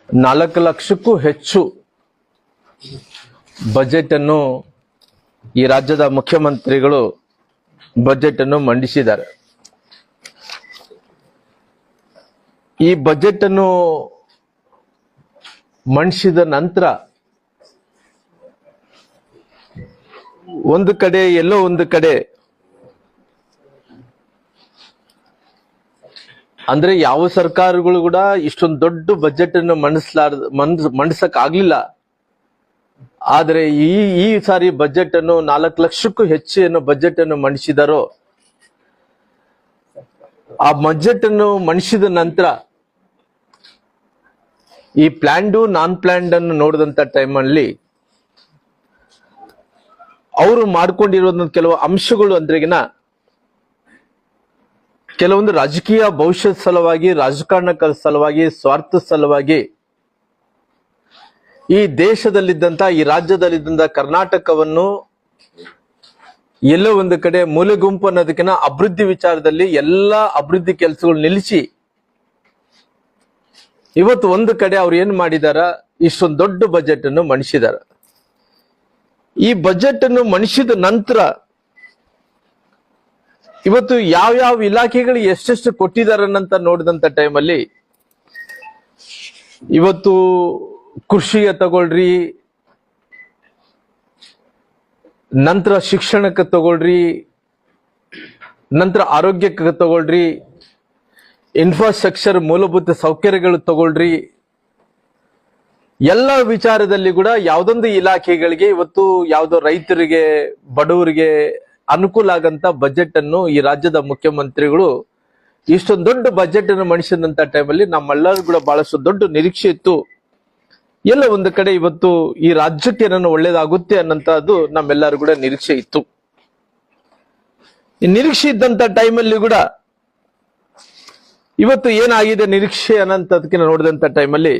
4 ಲಕ್ಷಕ್ಕೂ ಹೆಚ್ಚು ಬಜೆಟ್ ಅನ್ನು ಈ ರಾಜ್ಯದ ಮುಖ್ಯಮಂತ್ರಿಗಳು ಬಜೆಟ್ ಅನ್ನು ಮಂಡಿಸಿದ್ದಾರೆ. ಈ ಬಜೆಟ್ ಅನ್ನು ಮಂಡಿಸಿದ ನಂತರ ಒಂದು ಕಡೆ ಎಲ್ಲೋ ಒಂದು ಕಡೆ ಅಂದ್ರೆ ಯಾವ ಸರ್ಕಾರಗಳು ಕೂಡ ಇಷ್ಟೊಂದು ದೊಡ್ಡ ಬಜೆಟ್ ಅನ್ನು ಮಂಡಿಸಕ್ ಆಗ್ಲಿಲ್ಲ. ಆದ್ರೆ ಈ ಸಾರಿ ಬಜೆಟ್ ಅನ್ನು 4 ಲಕ್ಷಕ್ಕೂ ಹೆಚ್ಚು ಏನು ಬಜೆಟ್ ಅನ್ನು ಮಂಡಿಸಿದಾರೋ ಆ ಬಜೆಟ್ ಅನ್ನು ಮಂಡಿಸಿದ ನಂತರ ಈ ಪ್ಲಾನ್ಡ್ ನಾನ್ ಪ್ಲಾನ್ಡ್ ಅನ್ನು ನೋಡಿದಂತ ಟೈಮಲ್ಲಿ ಅವರು ಮಾಡ್ಕೊಂಡಿರೋದ್ ಕೆಲವು ಅಂಶಗಳು ಅಂದ್ರೆಗಿನ ಕೆಲವೊಂದು ರಾಜಕೀಯ ಭವಿಷ್ಯದ ಸಲುವಾಗಿ, ರಾಜಕಾರಣದ ಸಲುವಾಗಿ, ಸ್ವಾರ್ಥ ಸಲುವಾಗಿ ಈ ದೇಶದಲ್ಲಿದ್ದಂತ, ಈ ರಾಜ್ಯದಲ್ಲಿದ್ದಂತ ಕರ್ನಾಟಕವನ್ನು ಎಲ್ಲೋ ಒಂದು ಕಡೆ ಮೂಲೆ ಗುಂಪು ಅನ್ನೋದಕ್ಕಿಂತ ಅಭಿವೃದ್ಧಿ ವಿಚಾರದಲ್ಲಿ ಎಲ್ಲಾ ಅಭಿವೃದ್ಧಿ ಕೆಲಸಗಳು ನಿಲ್ಲಿಸಿ ಇವತ್ತು ಒಂದು ಕಡೆ ಅವ್ರು ಏನ್ ಮಾಡಿದಾರ, ಇಷ್ಟೊಂದು ದೊಡ್ಡ ಬಜೆಟ್ ಅನ್ನು ಮಂಡಿಸಿದಾರ. ಈ ಬಜೆಟ್ ಅನ್ನು ಮಂಡಿಸಿದ ನಂತರ ಇವತ್ತು ಯಾವ ಇಲಾಖೆಗಳು ಎಷ್ಟೆಷ್ಟು ಕೊಟ್ಟಿದಾರನ್ನಂತ ನೋಡಿದಂತ ಟೈಮಲ್ಲಿ ಇವತ್ತು ಕೃಷಿಗೆ ತಗೊಳ್ರಿ, ನಂತರ ಶಿಕ್ಷಣಕ್ಕೆ ತಗೊಳ್ರಿ, ನಂತರ ಆರೋಗ್ಯಕ್ಕೆ ತಗೊಳ್ರಿ, ಇನ್ಫ್ರಾಸ್ಟ್ರಕ್ಚರ್ ಮೂಲಭೂತ ಸೌಕರ್ಯಗಳು ತಗೊಳ್ರಿ, ಎಲ್ಲ ವಿಚಾರದಲ್ಲಿ ಕೂಡ ಯಾವ್ದೊಂದು ಇಲಾಖೆಗಳಿಗೆ ಇವತ್ತು ಯಾವ್ದೋ ರೈತರಿಗೆ, ಬಡವರಿಗೆ ಅನುಕೂಲ ಆಗಂತ ಬಜೆಟ್ ಅನ್ನು ಈ ರಾಜ್ಯದ ಮುಖ್ಯಮಂತ್ರಿಗಳು ಇಷ್ಟೊಂದು ದೊಡ್ಡ ಬಜೆಟ್ ಅನ್ನು ಮಂಡಿಸಿದಂತ ಟೈಮಲ್ಲಿ ನಮ್ಮೆಲ್ಲರೂ ಕೂಡ ಬಹಳಷ್ಟು ದೊಡ್ಡ ನಿರೀಕ್ಷೆ ಇತ್ತು. ಎಲ್ಲ ಒಂದು ಕಡೆ ಇವತ್ತು ಈ ರಾಜ್ಯಕ್ಕೆ ಏನನ್ನು ಒಳ್ಳೇದಾಗುತ್ತೆ ಅನ್ನಂತದ್ದು ನಮ್ಮೆಲ್ಲರೂ ಕೂಡ ನಿರೀಕ್ಷೆ ಇತ್ತು. ಈ ನಿರೀಕ್ಷೆ ಇದ್ದಂತ ಟೈಮಲ್ಲಿ ಕೂಡ ಇವತ್ತು ಏನಾಗಿದೆ ನಿರೀಕ್ಷೆ ಅನ್ನಂತದಕ್ಕೆ ನೋಡಿದಂತ ಟೈಮಲ್ಲಿ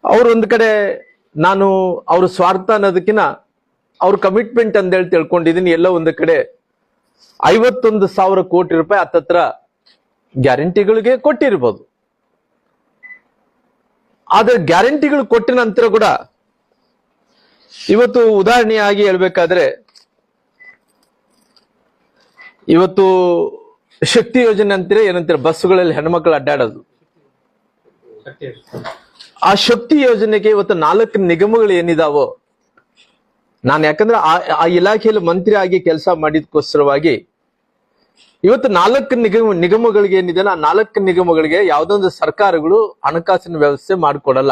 ಅವ್ರು ಒಂದು ಕಡೆ ನಾನು ಅವ್ರ ಸ್ವಾರ್ಥ ಅನ್ನೋದಕ್ಕಿಂತ ಅವ್ರ ಕಮಿಟ್ಮೆಂಟ್ ಅಂತ ಹೇಳಿ ತಿಳ್ಕೊಂಡಿದೀನಿ. ಎಲ್ಲೋ ಒಂದು ಕಡೆ 51,000 ಕೋಟಿ ರೂಪಾಯಿ ಹತ್ತತ್ರ ಗ್ಯಾರಂಟಿಗಳಿಗೆ ಕೊಟ್ಟಿರ್ಬೋದು. ಆದ್ರೆ ಗ್ಯಾರಂಟಿಗಳು ಕೊಟ್ಟ ನಂತರ ಕೂಡ ಇವತ್ತು ಉದಾಹರಣೆಯಾಗಿ ಹೇಳ್ಬೇಕಾದ್ರೆ ಇವತ್ತು ಶಕ್ತಿ ಯೋಜನೆ ಅಂತೀರ ಏನಂತೀರ, ಬಸ್ಸುಗಳಲ್ಲಿ ಹೆಣ್ಮಕ್ಳು ಅಡ್ಡಾಡೋದು, ಆ ಶಕ್ತಿ ಯೋಜನೆಗೆ ಇವತ್ತು 4 ನಿಗಮಗಳು ಏನಿದಾವೋ, ನಾನು ಯಾಕಂದ್ರೆ ಆ ಇಲಾಖೆಯಲ್ಲಿ ಮಂತ್ರಿ ಆಗಿ ಕೆಲಸ ಮಾಡಿದಕ್ಕೋಸ್ಕರವಾಗಿ ಇವತ್ತು 4 ನಿಗಮಗಳಿಗೆ ಏನಿದೆ, ಆ 4 ನಿಗಮಗಳಿಗೆ ಯಾವ್ದೊಂದು ಸರ್ಕಾರಗಳು ಹಣಕಾಸಿನ ವ್ಯವಸ್ಥೆ ಮಾಡಿಕೊಡಲ್ಲ.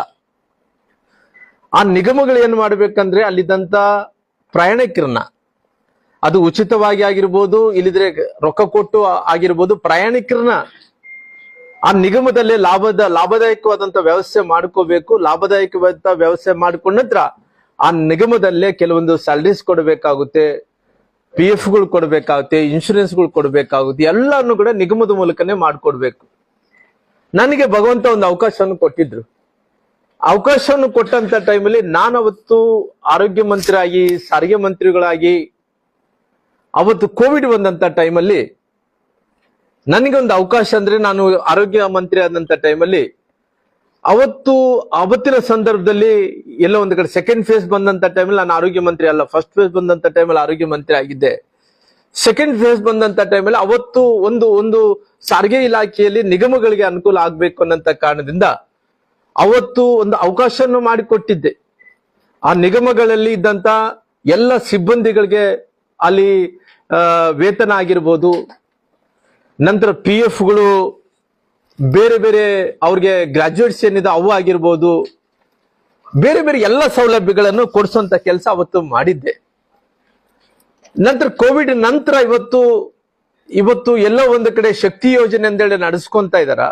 ಆ ನಿಗಮಗಳು ಏನ್ ಮಾಡ್ಬೇಕಂದ್ರೆ ಅಲ್ಲಿದ್ದಂತ ಪ್ರಯಾಣಿಕರನ್ನ, ಅದು ಉಚಿತವಾಗಿ ಆಗಿರ್ಬೋದು, ಇಲ್ಲಿದ್ರೆ ರೊಕ್ಕ ಕೊಟ್ಟು ಆಗಿರ್ಬೋದು, ಪ್ರಯಾಣಿಕರನ್ನ ಆ ನಿಗಮದಲ್ಲೇ ಲಾಭದಾಯಕವಾದಂತ ವ್ಯವಸ್ಥೆ ಮಾಡ್ಕೋಬೇಕು. ಲಾಭದಾಯಕವಾದ ವ್ಯವಸ್ಥೆ ಮಾಡ್ಕೊಂಡ ನಂತರ ಆ ನಿಗಮದಲ್ಲೇ ಕೆಲವೊಂದು ಸ್ಯಾಲರೀಸ್ ಕೊಡಬೇಕಾಗುತ್ತೆ, PF ಗಳು ಕೊಡಬೇಕಾಗುತ್ತೆ, ಇನ್ಶೂರೆನ್ಸ್ ಗಳು ಕೊಡಬೇಕಾಗುತ್ತೆ, ಎಲ್ಲಾನು ಕೂಡ ನಿಗಮದ ಮೂಲಕನೇ ಮಾಡ್ಕೊಡ್ಬೇಕು. ನನಗೆ ಭಗವಂತ ಒಂದು ಅವಕಾಶವನ್ನು ಕೊಟ್ಟಿದ್ರು. ಅವಕಾಶವನ್ನು ಕೊಟ್ಟಂತ ಟೈಮಲ್ಲಿ ನಾನು ಅವತ್ತು ಆರೋಗ್ಯ ಮಂತ್ರಿ ಆಗಿ, ಸಾರಿಗೆ ಮಂತ್ರಿಗಳಾಗಿ, ಅವತ್ತು ಕೋವಿಡ್ ಬಂದಂತ ಟೈಮಲ್ಲಿ ನನಗೊಂದು ಅವಕಾಶ ಅಂದ್ರೆ ನಾನು ಆರೋಗ್ಯ ಮಂತ್ರಿ ಆದಂತ ಟೈಮಲ್ಲಿ ಅವತ್ತಿನ ಸಂದರ್ಭದಲ್ಲಿ ಎಲ್ಲೋ ಒಂದು ಕಡೆ ಸೆಕೆಂಡ್ ಫೇಸ್ ಬಂದಂತ ಟೈಮಲ್ಲಿ ನಾನು ಆರೋಗ್ಯ ಮಂತ್ರಿ ಅಲ್ಲ, ಫಸ್ಟ್ ಫೇಸ್ ಬಂದಂತ ಟೈಮಲ್ಲಿ ಆರೋಗ್ಯ ಮಂತ್ರಿ ಆಗಿದ್ದೆ. ಸೆಕೆಂಡ್ ಫೇಸ್ ಬಂದಂತ ಟೈಮಲ್ಲಿ ಅವತ್ತು ಒಂದು ಸಾರಿಗೆ ಇಲಾಖೆಯಲ್ಲಿ ನಿಗಮಗಳಿಗೆ ಅನುಕೂಲ ಆಗ್ಬೇಕು ಅನ್ನಂತ ಕಾರಣದಿಂದ ಅವತ್ತು ಒಂದು ಅವಕಾಶವನ್ನು ಮಾಡಿಕೊಟ್ಟಿದ್ದೆ. ಆ ನಿಗಮಗಳಲ್ಲಿ ಇದ್ದಂತ ಎಲ್ಲ ಸಿಬ್ಬಂದಿಗಳಿಗೆ ಅಲ್ಲಿ ವೇತನ ಆಗಿರ್ಬೋದು, ನಂತರ PF ಗಳು, ಬೇರೆ ಬೇರೆ ಅವ್ರಿಗೆ ಗ್ರಾಜುಯೇಟ್ಸ್ ಏನಿದೆ ಅವು ಆಗಿರ್ಬೋದು, ಬೇರೆ ಬೇರೆ ಎಲ್ಲ ಸೌಲಭ್ಯಗಳನ್ನು ಕೊಡಿಸುವಂತ ಕೆಲಸ ಅವತ್ತು ಮಾಡಿದ್ದೆ. ನಂತರ ಕೋವಿಡ್ ನಂತರ ಇವತ್ತು ಎಲ್ಲೋ ಒಂದು ಕಡೆ ಶಕ್ತಿ ಯೋಜನೆ ಅಂತೇಳಿ ನಡೆಸ್ಕೊಂತ ಇದಾರ.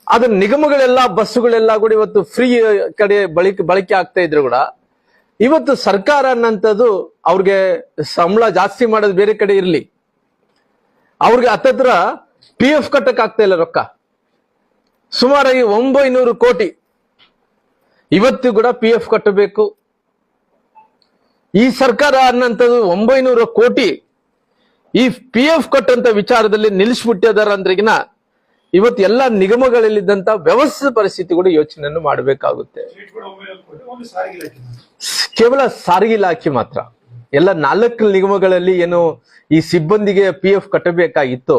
ಅದ್ರ ನಿಗಮಗಳೆಲ್ಲ, ಬಸ್ಸುಗಳೆಲ್ಲ ಕೂಡ ಇವತ್ತು ಫ್ರೀ ಕಡೆ ಬಳಕೆ ಆಗ್ತಾ ಇದ್ರು ಕೂಡ ಇವತ್ತು ಸರ್ಕಾರ ಅನ್ನಂಥದ್ದು ಅವ್ರಿಗೆ ಸಂಬಳ ಜಾಸ್ತಿ ಮಾಡೋದು ಬೇರೆ ಕಡೆ ಇರ್ಲಿ, ಅವ್ರಿಗೆ ಹತ್ತತ್ರ PF ಕಟ್ಟಕ್ ಆಗ್ತಾ ಇಲ್ಲ ರೊಕ್ಕ. ಸುಮಾರಾಗಿ 900 ಕೋಟಿ ಇವತ್ತು ಕೂಡ PF ಕಟ್ಟಬೇಕು. ಈ ಸರ್ಕಾರ ಅನ್ನಂಥದ್ದು 900 ಕೋಟಿ ಈ PF ಕಟ್ಟಂತ ವಿಚಾರದಲ್ಲಿ ನಿಲ್ಲಿಸ್ಬಿಟ್ಟಿದಾರ ಅಂದ್ರೆಗಿನ ಇವತ್ತು ಎಲ್ಲ ನಿಗಮಗಳಲ್ಲಿದ್ದಂತ ವ್ಯವಸ್ಥಿತ ಪರಿಸ್ಥಿತಿ ಕೂಡ ಯೋಚನೆಯನ್ನು ಮಾಡಬೇಕಾಗುತ್ತೆ. ಕೇವಲ ಸಾರಿಗೆ ಇಲಾಖೆ ಮಾತ್ರ ಎಲ್ಲ 4 ನಿಗಮಗಳಲ್ಲಿ ಏನು ಈ ಸಿಬ್ಬಂದಿಗೆ PF ಕಟ್ಟಬೇಕಾಗಿತ್ತು,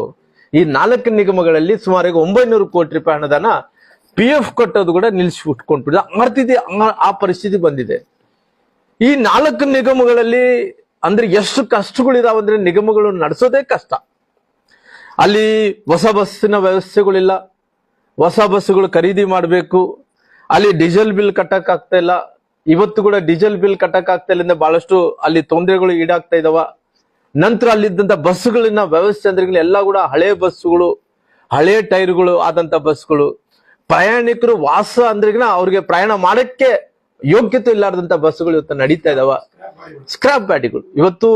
ಈ 4 ನಿಗಮಗಳಲ್ಲಿ ಸುಮಾರು 900 ಕೋಟಿ ರೂಪಾಯಿ ಹಣದನ್ನ PF ಕಟ್ಟೋದು ಕೂಡ ನಿಲ್ಲಿಸ್ಬಿಟ್ಕೊಂಡ್ಬಿಟ್ಟಿದೆ. ಆ ಪರಿಸ್ಥಿತಿ ಬಂದಿದೆ. ಈ 4 ನಿಗಮಗಳಲ್ಲಿ ಅಂದ್ರೆ ಎಷ್ಟು ಕಷ್ಟಗಳಿದಾವೆ ಅಂದ್ರೆ ನಿಗಮಗಳು ನಡೆಸೋದೇ ಕಷ್ಟ. ಅಲ್ಲಿ ಹೊಸ ಬಸ್ಸಿನ ವ್ಯವಸ್ಥೆಗಳಿಲ್ಲ, ಹೊಸ ಬಸ್ಸುಗಳು ಖರೀದಿ ಮಾಡಬೇಕು, ಅಲ್ಲಿ ಡೀಸೆಲ್ ಬಿಲ್ ಕಟ್ಟಕ್ ಆಗ್ತಾ ಇಲ್ಲ. ಇವತ್ತು ಕೂಡ ಡೀಸೆಲ್ ಬಿಲ್ ಕಟ್ಟಕ್ ಆಗ್ತಾ ಇಲ್ಲ, ಬಹಳಷ್ಟು ಅಲ್ಲಿ ತೊಂದರೆಗಳು ಈಡಾಗ್ತಾ ಇದಾವ. ನಂತರ ಅಲ್ಲಿದ್ದಂತ ಬಸ್ಸುಗಳಿನ ವ್ಯವಸ್ಥೆ ಅಂದ್ರೆ ಎಲ್ಲ ಕೂಡ ಹಳೆ ಬಸ್ಸುಗಳು, ಹಳೆ ಟೈರ್ಗಳು ಆದಂತ ಬಸ್ಗಳು, ಪ್ರಯಾಣಿಕರು ವಾಸ ಅಂದ್ರೆ ಅವ್ರಿಗೆ ಪ್ರಯಾಣ ಮಾಡಕ್ಕೆ ಯೋಗ್ಯತೆ ಇಲ್ಲಾರ್ದಂತ ಬಸ್ಸುಗಳು ಇವತ್ತು ನಡೀತಾ ಇದಾವ. ಸ್ಕ್ರಾಪ್ ಗಾಡಿಗಳು ಇವತ್ತು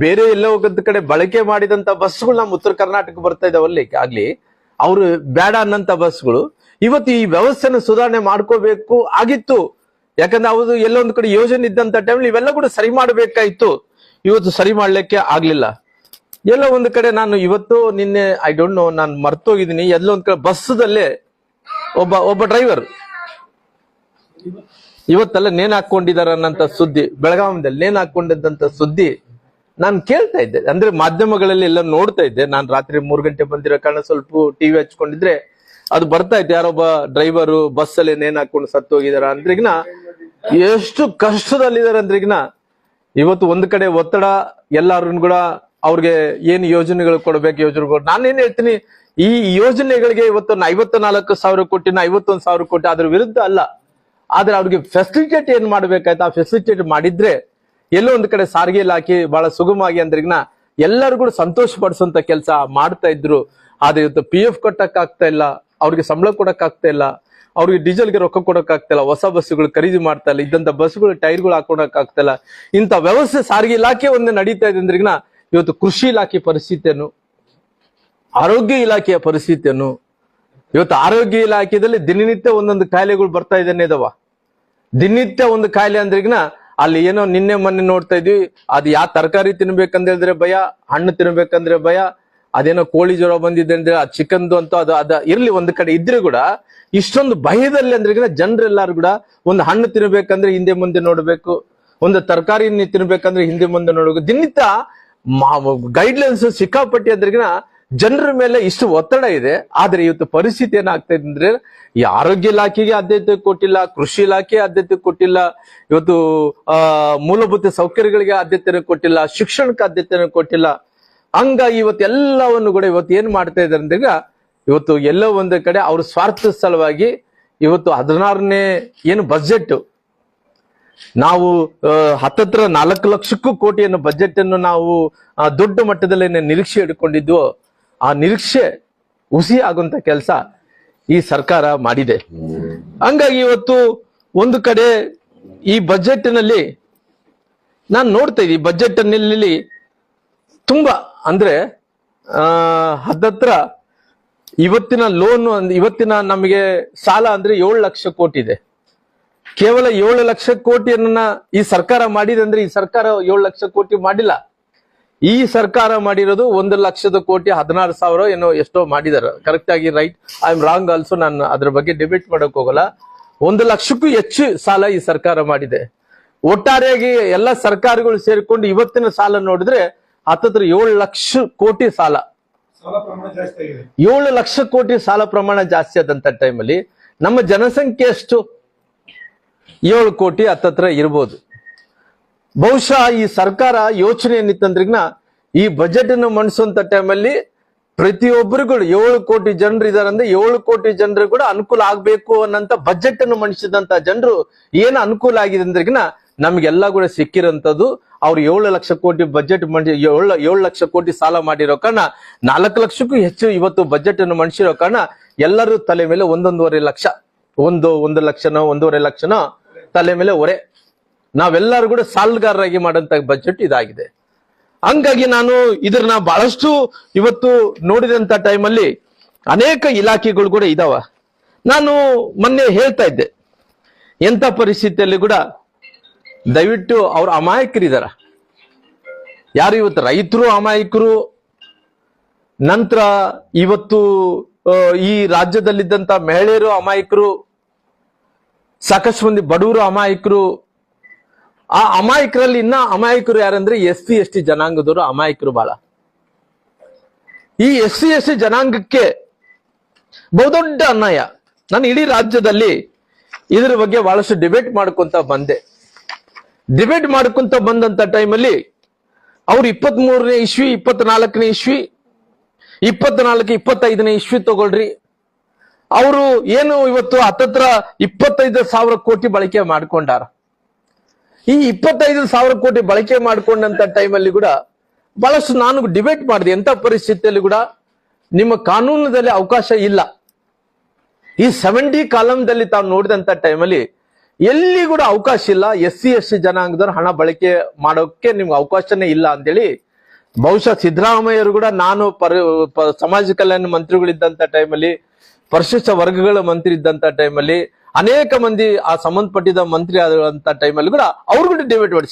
ಬೇರೆ ಎಲ್ಲೋ ಹೋಗದ ಕಡೆ ಬಳಕೆ ಮಾಡಿದಂತ ಬಸ್ಗಳು ನಮ್ಮ ಉತ್ತರ ಕರ್ನಾಟಕ ಬರ್ತಾ ಇದಾವಲ್ಲಿ ಆಗ್ಲಿ, ಅವ್ರು ಬೇಡ ಅನ್ನಂತ ಬಸ್ಗಳು ಇವತ್ತು ಈ ವ್ಯವಸ್ಥೆನ ಸುಧಾರಣೆ ಮಾಡ್ಕೋಬೇಕು ಆಗಿತ್ತು. ಯಾಕಂದ್ರೆ ಅವ್ರು ಎಲ್ಲೊಂದ್ ಕಡೆ ಯೋಜನೆ ಇದ್ದಂತ ಟೈಮ್ಲಿ ಇವೆಲ್ಲ ಕೂಡ ಸರಿ ಮಾಡ್ಬೇಕಾಯ್ತು. ಇವತ್ತು ಸರಿ ಮಾಡ್ಲಿಕ್ಕೆ ಆಗ್ಲಿಲ್ಲ. ಎಲ್ಲೋ ಒಂದು ಕಡೆ ನಾನು ಇವತ್ತು ನಿನ್ನೆ ಐ ಡೋಂಟ್ ನೋ, ನಾನು ಮರ್ತೋಗಿದ್ದೀನಿ, ಎಲ್ಲೋ ಒಂದ್ ಕಡೆ ಬಸ್ಸದಲ್ಲೇ ಒಬ್ಬ ಡ್ರೈವರ್ ಇವತ್ತೆಲ್ಲ ನೇಣು ಹಾಕೊಂಡಿದಾರ ಅನ್ನಂತ ಸುದ್ದಿ, ಬೆಳಗಾವಿದಲ್ಲಿ ನೇಣು ಹಾಕೊಂಡಿದ್ದಂತ ಸುದ್ದಿ ನಾನು ಕೇಳ್ತಾ ಇದ್ದೆ. ಅಂದ್ರೆ ಮಾಧ್ಯಮಗಳಲ್ಲಿ ಎಲ್ಲ ನೋಡ್ತಾ ಇದ್ದೆ. ನಾನು ರಾತ್ರಿ 3 ಗಂಟೆ ಬಂದಿರೋ ಕಾರಣ ಸ್ವಲ್ಪ ಟಿವಿ ಹಚ್ಕೊಂಡಿದ್ರೆ ಅದು ಬರ್ತಾ ಇತ್ತು, ಯಾರೊಬ್ಬ ಡ್ರೈವರು ಬಸ್ ಅಲ್ಲಿ ನೇಣು ಹಾಕೊಂಡು ಸತ್ತು ಹೋಗಿದಾರ ಅಂದ್ರಿಗಿನ ಎಷ್ಟು ಕಷ್ಟದಲ್ಲಿದ್ದಾರೆ ಅಂದ್ರಿಗಿನ. ಇವತ್ತು ಒಂದ್ ಕಡೆ ಒತ್ತಡ, ಎಲ್ಲಾರು ಕೂಡ ಅವ್ರಿಗೆ ಏನ್ ಯೋಜನೆಗಳು ಕೊಡ್ಬೇಕು ಯೋಜನೆಗಳು. ನಾನೇನ್ ಹೇಳ್ತೀನಿ, ಈ ಯೋಜನೆಗಳಿಗೆ ಇವತ್ತು 54,000 ಕೋಟಿನ 51,000 ಕೋಟಿ ಅದ್ರ ವಿರುದ್ಧ ಅಲ್ಲ, ಆದ್ರೆ ಅವ್ರಿಗೆ ಫೆಸಿಲಿಟೇಟ್ ಏನ್ ಮಾಡ್ಬೇಕಾಯ್ತು ಆ ಫೆಸಿಲಿಟೇಟ್ ಮಾಡಿದ್ರೆ ಎಲ್ಲೋ ಒಂದ್ ಕಡೆ ಸಾರಿಗೆ ಇಲಾಖೆ ಬಹಳ ಸುಗಮವಾಗಿ ಅಂದ್ರಿಗಿನ ಎಲ್ಲರೂ ಕೂಡ ಸಂತೋಷ ಪಡಿಸುವಂತ ಕೆಲಸ ಮಾಡ್ತಾ ಇದ್ರು. ಆದ್ರೆ ಇವತ್ತು PF ಕಟ್ಟಕ್ ಆಗ್ತಾ ಇಲ್ಲ, ಅವ್ರಿಗೆ ಸಂಬಳ ಕೊಡಕ್ ಆಗ್ತಾ ಇಲ್ಲ, ಅವ್ರಿಗೆ ಡೀಸೆಲ್ಗೆ ರೊಕ್ಕ ಕೊಡಕ್ ಆಗ್ತಾ ಇಲ್ಲ, ಹೊಸ ಬಸ್ಸುಗಳು ಖರೀದಿ ಮಾಡ್ತಾ ಇಲ್ಲ, ಇದ್ದಂತ ಬಸ್ಗಳು ಟೈರ್ಗಳು ಹಾಕೊಳಕ್ ಆಗ್ತಾ ಇಲ್ಲ. ಇಂಥ ವ್ಯವಸ್ಥೆ ಸಾರಿಗೆ ಇಲಾಖೆ ಒಂದೇ ನಡೀತಾ ಇದೆ ಅಂದ್ರಿಗಿನ ಇವತ್ತು ಕೃಷಿ ಇಲಾಖೆ ಪರಿಸ್ಥಿತಿಯನ್ನು, ಆರೋಗ್ಯ ಇಲಾಖೆಯ ಪರಿಸ್ಥಿತಿಯನ್ನು, ಇವತ್ತು ಆರೋಗ್ಯ ಇಲಾಖೆಯಲ್ಲಿ ದಿನನಿತ್ಯ ಒಂದೊಂದು ಕಾಯಿಲೆಗಳು ಬರ್ತಾ ಇದ್ದಾನೆ ಇದಾವ. ದಿನನಿತ್ಯ ಒಂದು ಕಾಯಿಲೆ ಅಂದ್ರಿಗಿನ ಅಲ್ಲಿ ಏನೋ ನಿನ್ನೆ ಮೊನ್ನೆ ನೋಡ್ತಾ ಇದ್ವಿ, ಅದು ಯಾವ ತರಕಾರಿ ತಿನ್ಬೇಕಂತ ಹೇಳಿದ್ರೆ ಭಯ, ಹಣ್ಣು ತಿನ್ಬೇಕಂದ್ರೆ ಭಯ, ಅದೇನೋ ಕೋಳಿ ಜ್ವರ ಬಂದಿದೆ ಅಂದ್ರೆ ಆ ಚಿಕನ್ದು ಅಂತ ಅದ ಇರ್ಲಿ ಒಂದ್ ಕಡೆ ಇದ್ರೆ ಕೂಡ ಇಷ್ಟೊಂದು ಭಯದಲ್ಲಿ ಅಂದ್ರಿಗಿನ ಜನರೆಲ್ಲಾರು ಕೂಡ ಒಂದು ಹಣ್ಣು ತಿನ್ಬೇಕಂದ್ರೆ ಹಿಂದೆ ಮುಂದೆ ನೋಡ್ಬೇಕು, ಒಂದು ತರಕಾರಿ ತಿನ್ಬೇಕಂದ್ರೆ ಹಿಂದೆ ಮುಂದೆ ನೋಡ್ಬೇಕು. ದಿನನಿತ್ಯ ಗೈಡ್ಲೈನ್ಸ್ ಸಿಕ್ಕಾಪಟ್ಟಿ ಅಂದ್ರಿಗಿನ ಜನರ ಮೇಲೆ ಇಷ್ಟು ಒತ್ತಡ ಇದೆ. ಆದ್ರೆ ಇವತ್ತು ಪರಿಸ್ಥಿತಿ ಏನಾಗ್ತಾ ಇದೆ ಅಂದ್ರೆ ಈ ಆರೋಗ್ಯ ಇಲಾಖೆಗೆ ಆದ್ಯತೆ ಕೊಟ್ಟಿಲ್ಲ, ಕೃಷಿ ಇಲಾಖೆ ಆದ್ಯತೆ ಕೊಟ್ಟಿಲ್ಲ, ಇವತ್ತು ಮೂಲಭೂತ ಸೌಕರ್ಯಗಳಿಗೆ ಆದ್ಯತೆ ಕೊಟ್ಟಿಲ್ಲ, ಶಿಕ್ಷಣಕ್ಕೆ ಆದ್ಯತೆ ಕೊಟ್ಟಿಲ್ಲ. ಹಂಗಾಗಿ ಇವತ್ತು ಎಲ್ಲವನ್ನು ಕೂಡ ಇವತ್ತು ಏನ್ ಮಾಡ್ತಾ ಇದ್ದಾರೆ ಅಂದ್ರೆ ಇವತ್ತು ಎಲ್ಲೋ ಒಂದ್ ಕಡೆ ಅವ್ರ ಸ್ವಾರ್ಥ ಸಲುವಾಗಿ ಇವತ್ತು 16ನೇ ಏನು ಬಜೆಟ್ ನಾವು ಹತ್ತತ್ರ 4 ಲಕ್ಷಕ್ಕೂ ಕೋಟಿಯನ್ನು ಬಜೆಟ್ ಅನ್ನು ನಾವು ದೊಡ್ಡ ಮಟ್ಟದಲ್ಲಿ ನಿರೀಕ್ಷೆ ಇಟ್ಕೊಂಡಿದ್ವು, ಆ ನಿರೀಕ್ಷೆ ಹುಸಿ ಆಗುವಂತ ಕೆಲಸ ಈ ಸರ್ಕಾರ ಮಾಡಿದೆ. ಹಂಗಾಗಿ ಇವತ್ತು ಒಂದು ಕಡೆ ಈ ಬಜೆಟ್ ನಲ್ಲಿ ನಾನು ನೋಡ್ತಾ ಇದ್ದೀನಿ, ಬಜೆಟ್ ನಲ್ಲಿ ತುಂಬಾ ಅಂದ್ರೆ ಹತ್ತತ್ರ ಇವತ್ತಿನ ಲೋನ್, ಇವತ್ತಿನ ನಮಗೆ ಸಾಲ ಅಂದ್ರೆ 7 ಲಕ್ಷ ಕೋಟಿ ಇದೆ. ಕೇವಲ 7 ಲಕ್ಷ ಕೋಟಿಯನ್ನ ಈ ಸರ್ಕಾರ ಮಾಡಿದೆ ಅಂದ್ರೆ ಈ ಸರ್ಕಾರ 7 ಲಕ್ಷ ಕೋಟಿ ಮಾಡಿಲ್ಲ. ಈ ಸರ್ಕಾರ ಮಾಡಿರೋದು 1 ಲಕ್ಷದ ಕೋಟಿ 16,000 ಏನೋ ಎಷ್ಟೋ ಮಾಡಿದಾರೆ. ಕರೆಕ್ಟ್ ಆಗಿ right, I am wrong also, ನಾನು ಅದ್ರ ಬಗ್ಗೆ ಡಿಬೇಟ್ ಮಾಡಕ್ ಹೋಗಲ್ಲ. 1 ಲಕ್ಷಕ್ಕೂ ಹೆಚ್ಚು ಸಾಲ ಈ ಸರ್ಕಾರ ಮಾಡಿದೆ. ಒಟ್ಟಾರೆಯಾಗಿ ಎಲ್ಲ ಸರ್ಕಾರಗಳು ಸೇರಿಕೊಂಡು ಇವತ್ತಿನ ಸಾಲ ನೋಡಿದ್ರೆ ಹತ್ತತ್ರ 7 ಲಕ್ಷ ಕೋಟಿ ಸಾಲ, 7 ಲಕ್ಷ ಕೋಟಿ ಸಾಲ ಪ್ರಮಾಣ ಜಾಸ್ತಿ ಆದಂತ ಟೈಮಲ್ಲಿ ನಮ್ಮ ಜನಸಂಖ್ಯೆ ಎಷ್ಟು 7 ಕೋಟಿ ಹತ್ತತ್ರ ಇರ್ಬೋದು. ಬಹುಶಃ ಈ ಸರ್ಕಾರ ಯೋಚನೆ ಏನಿತ್ತಂದ್ರಿಗ್ನ ಈ ಬಜೆಟ್ ಅನ್ನು ಮಂಡಿಸುವಂತ ಟೈಮಲ್ಲಿ ಪ್ರತಿಯೊಬ್ಬರಿಗೂ 7 ಕೋಟಿ ಜನರು ಇದಾರೆ ಅಂದ್ರೆ 7 ಕೋಟಿ ಜನರು ಕೂಡ ಅನುಕೂಲ ಆಗ್ಬೇಕು ಅನ್ನಂತ ಬಜೆಟ್ ಅನ್ನು ಮಂಡಿಸಿದಂತ ಜನರು ಏನು ಅನುಕೂಲ ಆಗಿದೆ ಅಂದ್ರಿಗ್ನ ನಮ್ಗೆಲ್ಲ ಕೂಡ ಸಿಕ್ಕಿರಂತದ್ದು. ಅವ್ರು 7 ಲಕ್ಷ ಕೋಟಿ ಬಜೆಟ್ ಮಂಡಿ 7 ಲಕ್ಷ ಕೋಟಿ ಸಾಲ ಮಾಡಿರೋ ಕಾರಣ 4 ಲಕ್ಷಕ್ಕೂ ಹೆಚ್ಚು ಇವತ್ತು ಬಜೆಟ್ ಅನ್ನು ಮಂಡಿಸಿರೋ ಕಾರಣ ಎಲ್ಲರೂ ತಲೆ ಮೇಲೆ 1.5 ಲಕ್ಷ, 1 ಲಕ್ಷನೋ 1.5 ಲಕ್ಷನೋ ತಲೆ ಮೇಲೆ ಹೊರೆ. ನಾವೆಲ್ಲರೂ ಕೂಡ ಸಾಲಗಾರರಾಗಿ ಮಾಡಂತ ಬಜೆಟ್ ಇದಾಗಿದೆ. ಹಂಗಾಗಿ ನಾನು ಇದನ್ನ ಬಹಳಷ್ಟು ಇವತ್ತು ನೋಡಿದಂತ ಟೈಮಲ್ಲಿ ಅನೇಕ ಇಲಾಖೆಗಳು ಕೂಡ ಇದಾವ. ನಾನು ಮೊನ್ನೆ ಹೇಳ್ತಾ ಇದ್ದೆ, ಎಂತ ಪರಿಸ್ಥಿತಿಯಲ್ಲಿ ಕೂಡ ದಯವಿಟ್ಟು ಅವ್ರ ಅಮಾಯಕರಿದಾರ. ಯಾರು ಇವತ್ತು ರೈತರು ಅಮಾಯಕರು, ನಂತರ ಇವತ್ತು ಈ ರಾಜ್ಯದಲ್ಲಿದ್ದಂತ ಮಹಿಳೆಯರು ಅಮಾಯಕರು, ಸಾಕಷ್ಟು ಮಂದಿ ಬಡವರು ಅಮಾಯಕರು. ಆ ಅಮಾಯಕರಲ್ಲಿ ಇನ್ನ ಅಮಾಯಕರು ಯಾರಂದ್ರೆ SC/ST ಜನಾಂಗದವರು ಅಮಾಯಕರು ಬಹಳ. ಈ SC/ST ಜನಾಂಗಕ್ಕೆ ಬಹುದೊಡ್ಡ ಅನ್ಯಾಯ. ನಾನು ಇಡೀ ರಾಜ್ಯದಲ್ಲಿ ಇದರ ಬಗ್ಗೆ ಬಹಳಷ್ಟು ಡಿಬೇಟ್ ಮಾಡ್ಕೊಂತ ಬಂದೆ. ಡಿಬೇಟ್ ಮಾಡ್ಕೊಂತ ಬಂದಂತ ಟೈಮಲ್ಲಿ ಅವ್ರು 23ನೇ ಇಸ್ವಿ, 24ನೇ ಇಸ್ವಿ, 24, 25ನೇ ಇಸ್ವಿ ತಗೊಳ್ರಿ, ಅವರು ಏನು ಇವತ್ತು ಹತ್ತತ್ರ 25,000 ಕೋಟಿ ಬಳಕೆ ಮಾಡ್ಕೊಂಡಾರ. ಈ 25,000 ಕೋಟಿ ಬಳಕೆ ಮಾಡ್ಕೊಂಡಂತ ಟೈಮಲ್ಲಿ ಕೂಡ ಬಹಳಷ್ಟು ನಾನು ಡಿಬೇಟ್ ಮಾಡಿದೆ. ಎಂತ ಪರಿಸ್ಥಿತಿಯಲ್ಲಿ ಕೂಡ ನಿಮ್ಮ ಕಾನೂನದಲ್ಲಿ ಅವಕಾಶ ಇಲ್ಲ. ಈ 70 ಕಾಲಂದಲ್ಲಿ ತಾವು ನೋಡಿದಂತ ಟೈಮಲ್ಲಿ ಎಲ್ಲಿ ಕೂಡ ಅವಕಾಶ ಇಲ್ಲ. SC/ST ಜನಾಂಗದವ್ರು ಹಣ ಬಳಕೆ ಮಾಡೋಕೆ ನಿಮ್ಗೆ ಅವಕಾಶನೇ ಇಲ್ಲ ಅಂತೇಳಿ ಬಹುಶಃ ಸಿದ್ದರಾಮಯ್ಯರು ಕೂಡ, ನಾನು ಸಮಾಜ ಕಲ್ಯಾಣ ಮಂತ್ರಿಗಳಿದ್ದಂತ ಟೈಮಲ್ಲಿ, ಪರಿಶಿಷ್ಟ ವರ್ಗಗಳ ಮಂತ್ರಿ ಇದ್ದಂತ ಟೈಮಲ್ಲಿ, ಅನೇಕ ಮಂದಿ ಆ ಸಂಬಂಧಪಟ್ಟಿದ ಮಂತ್ರಿ ಆದಂತ ಟೈಮಲ್ಲಿ ಕೂಡ ಅವ್ರು ಕೂಡ ಡಿಬೇಟ್ ಮಾಡಿ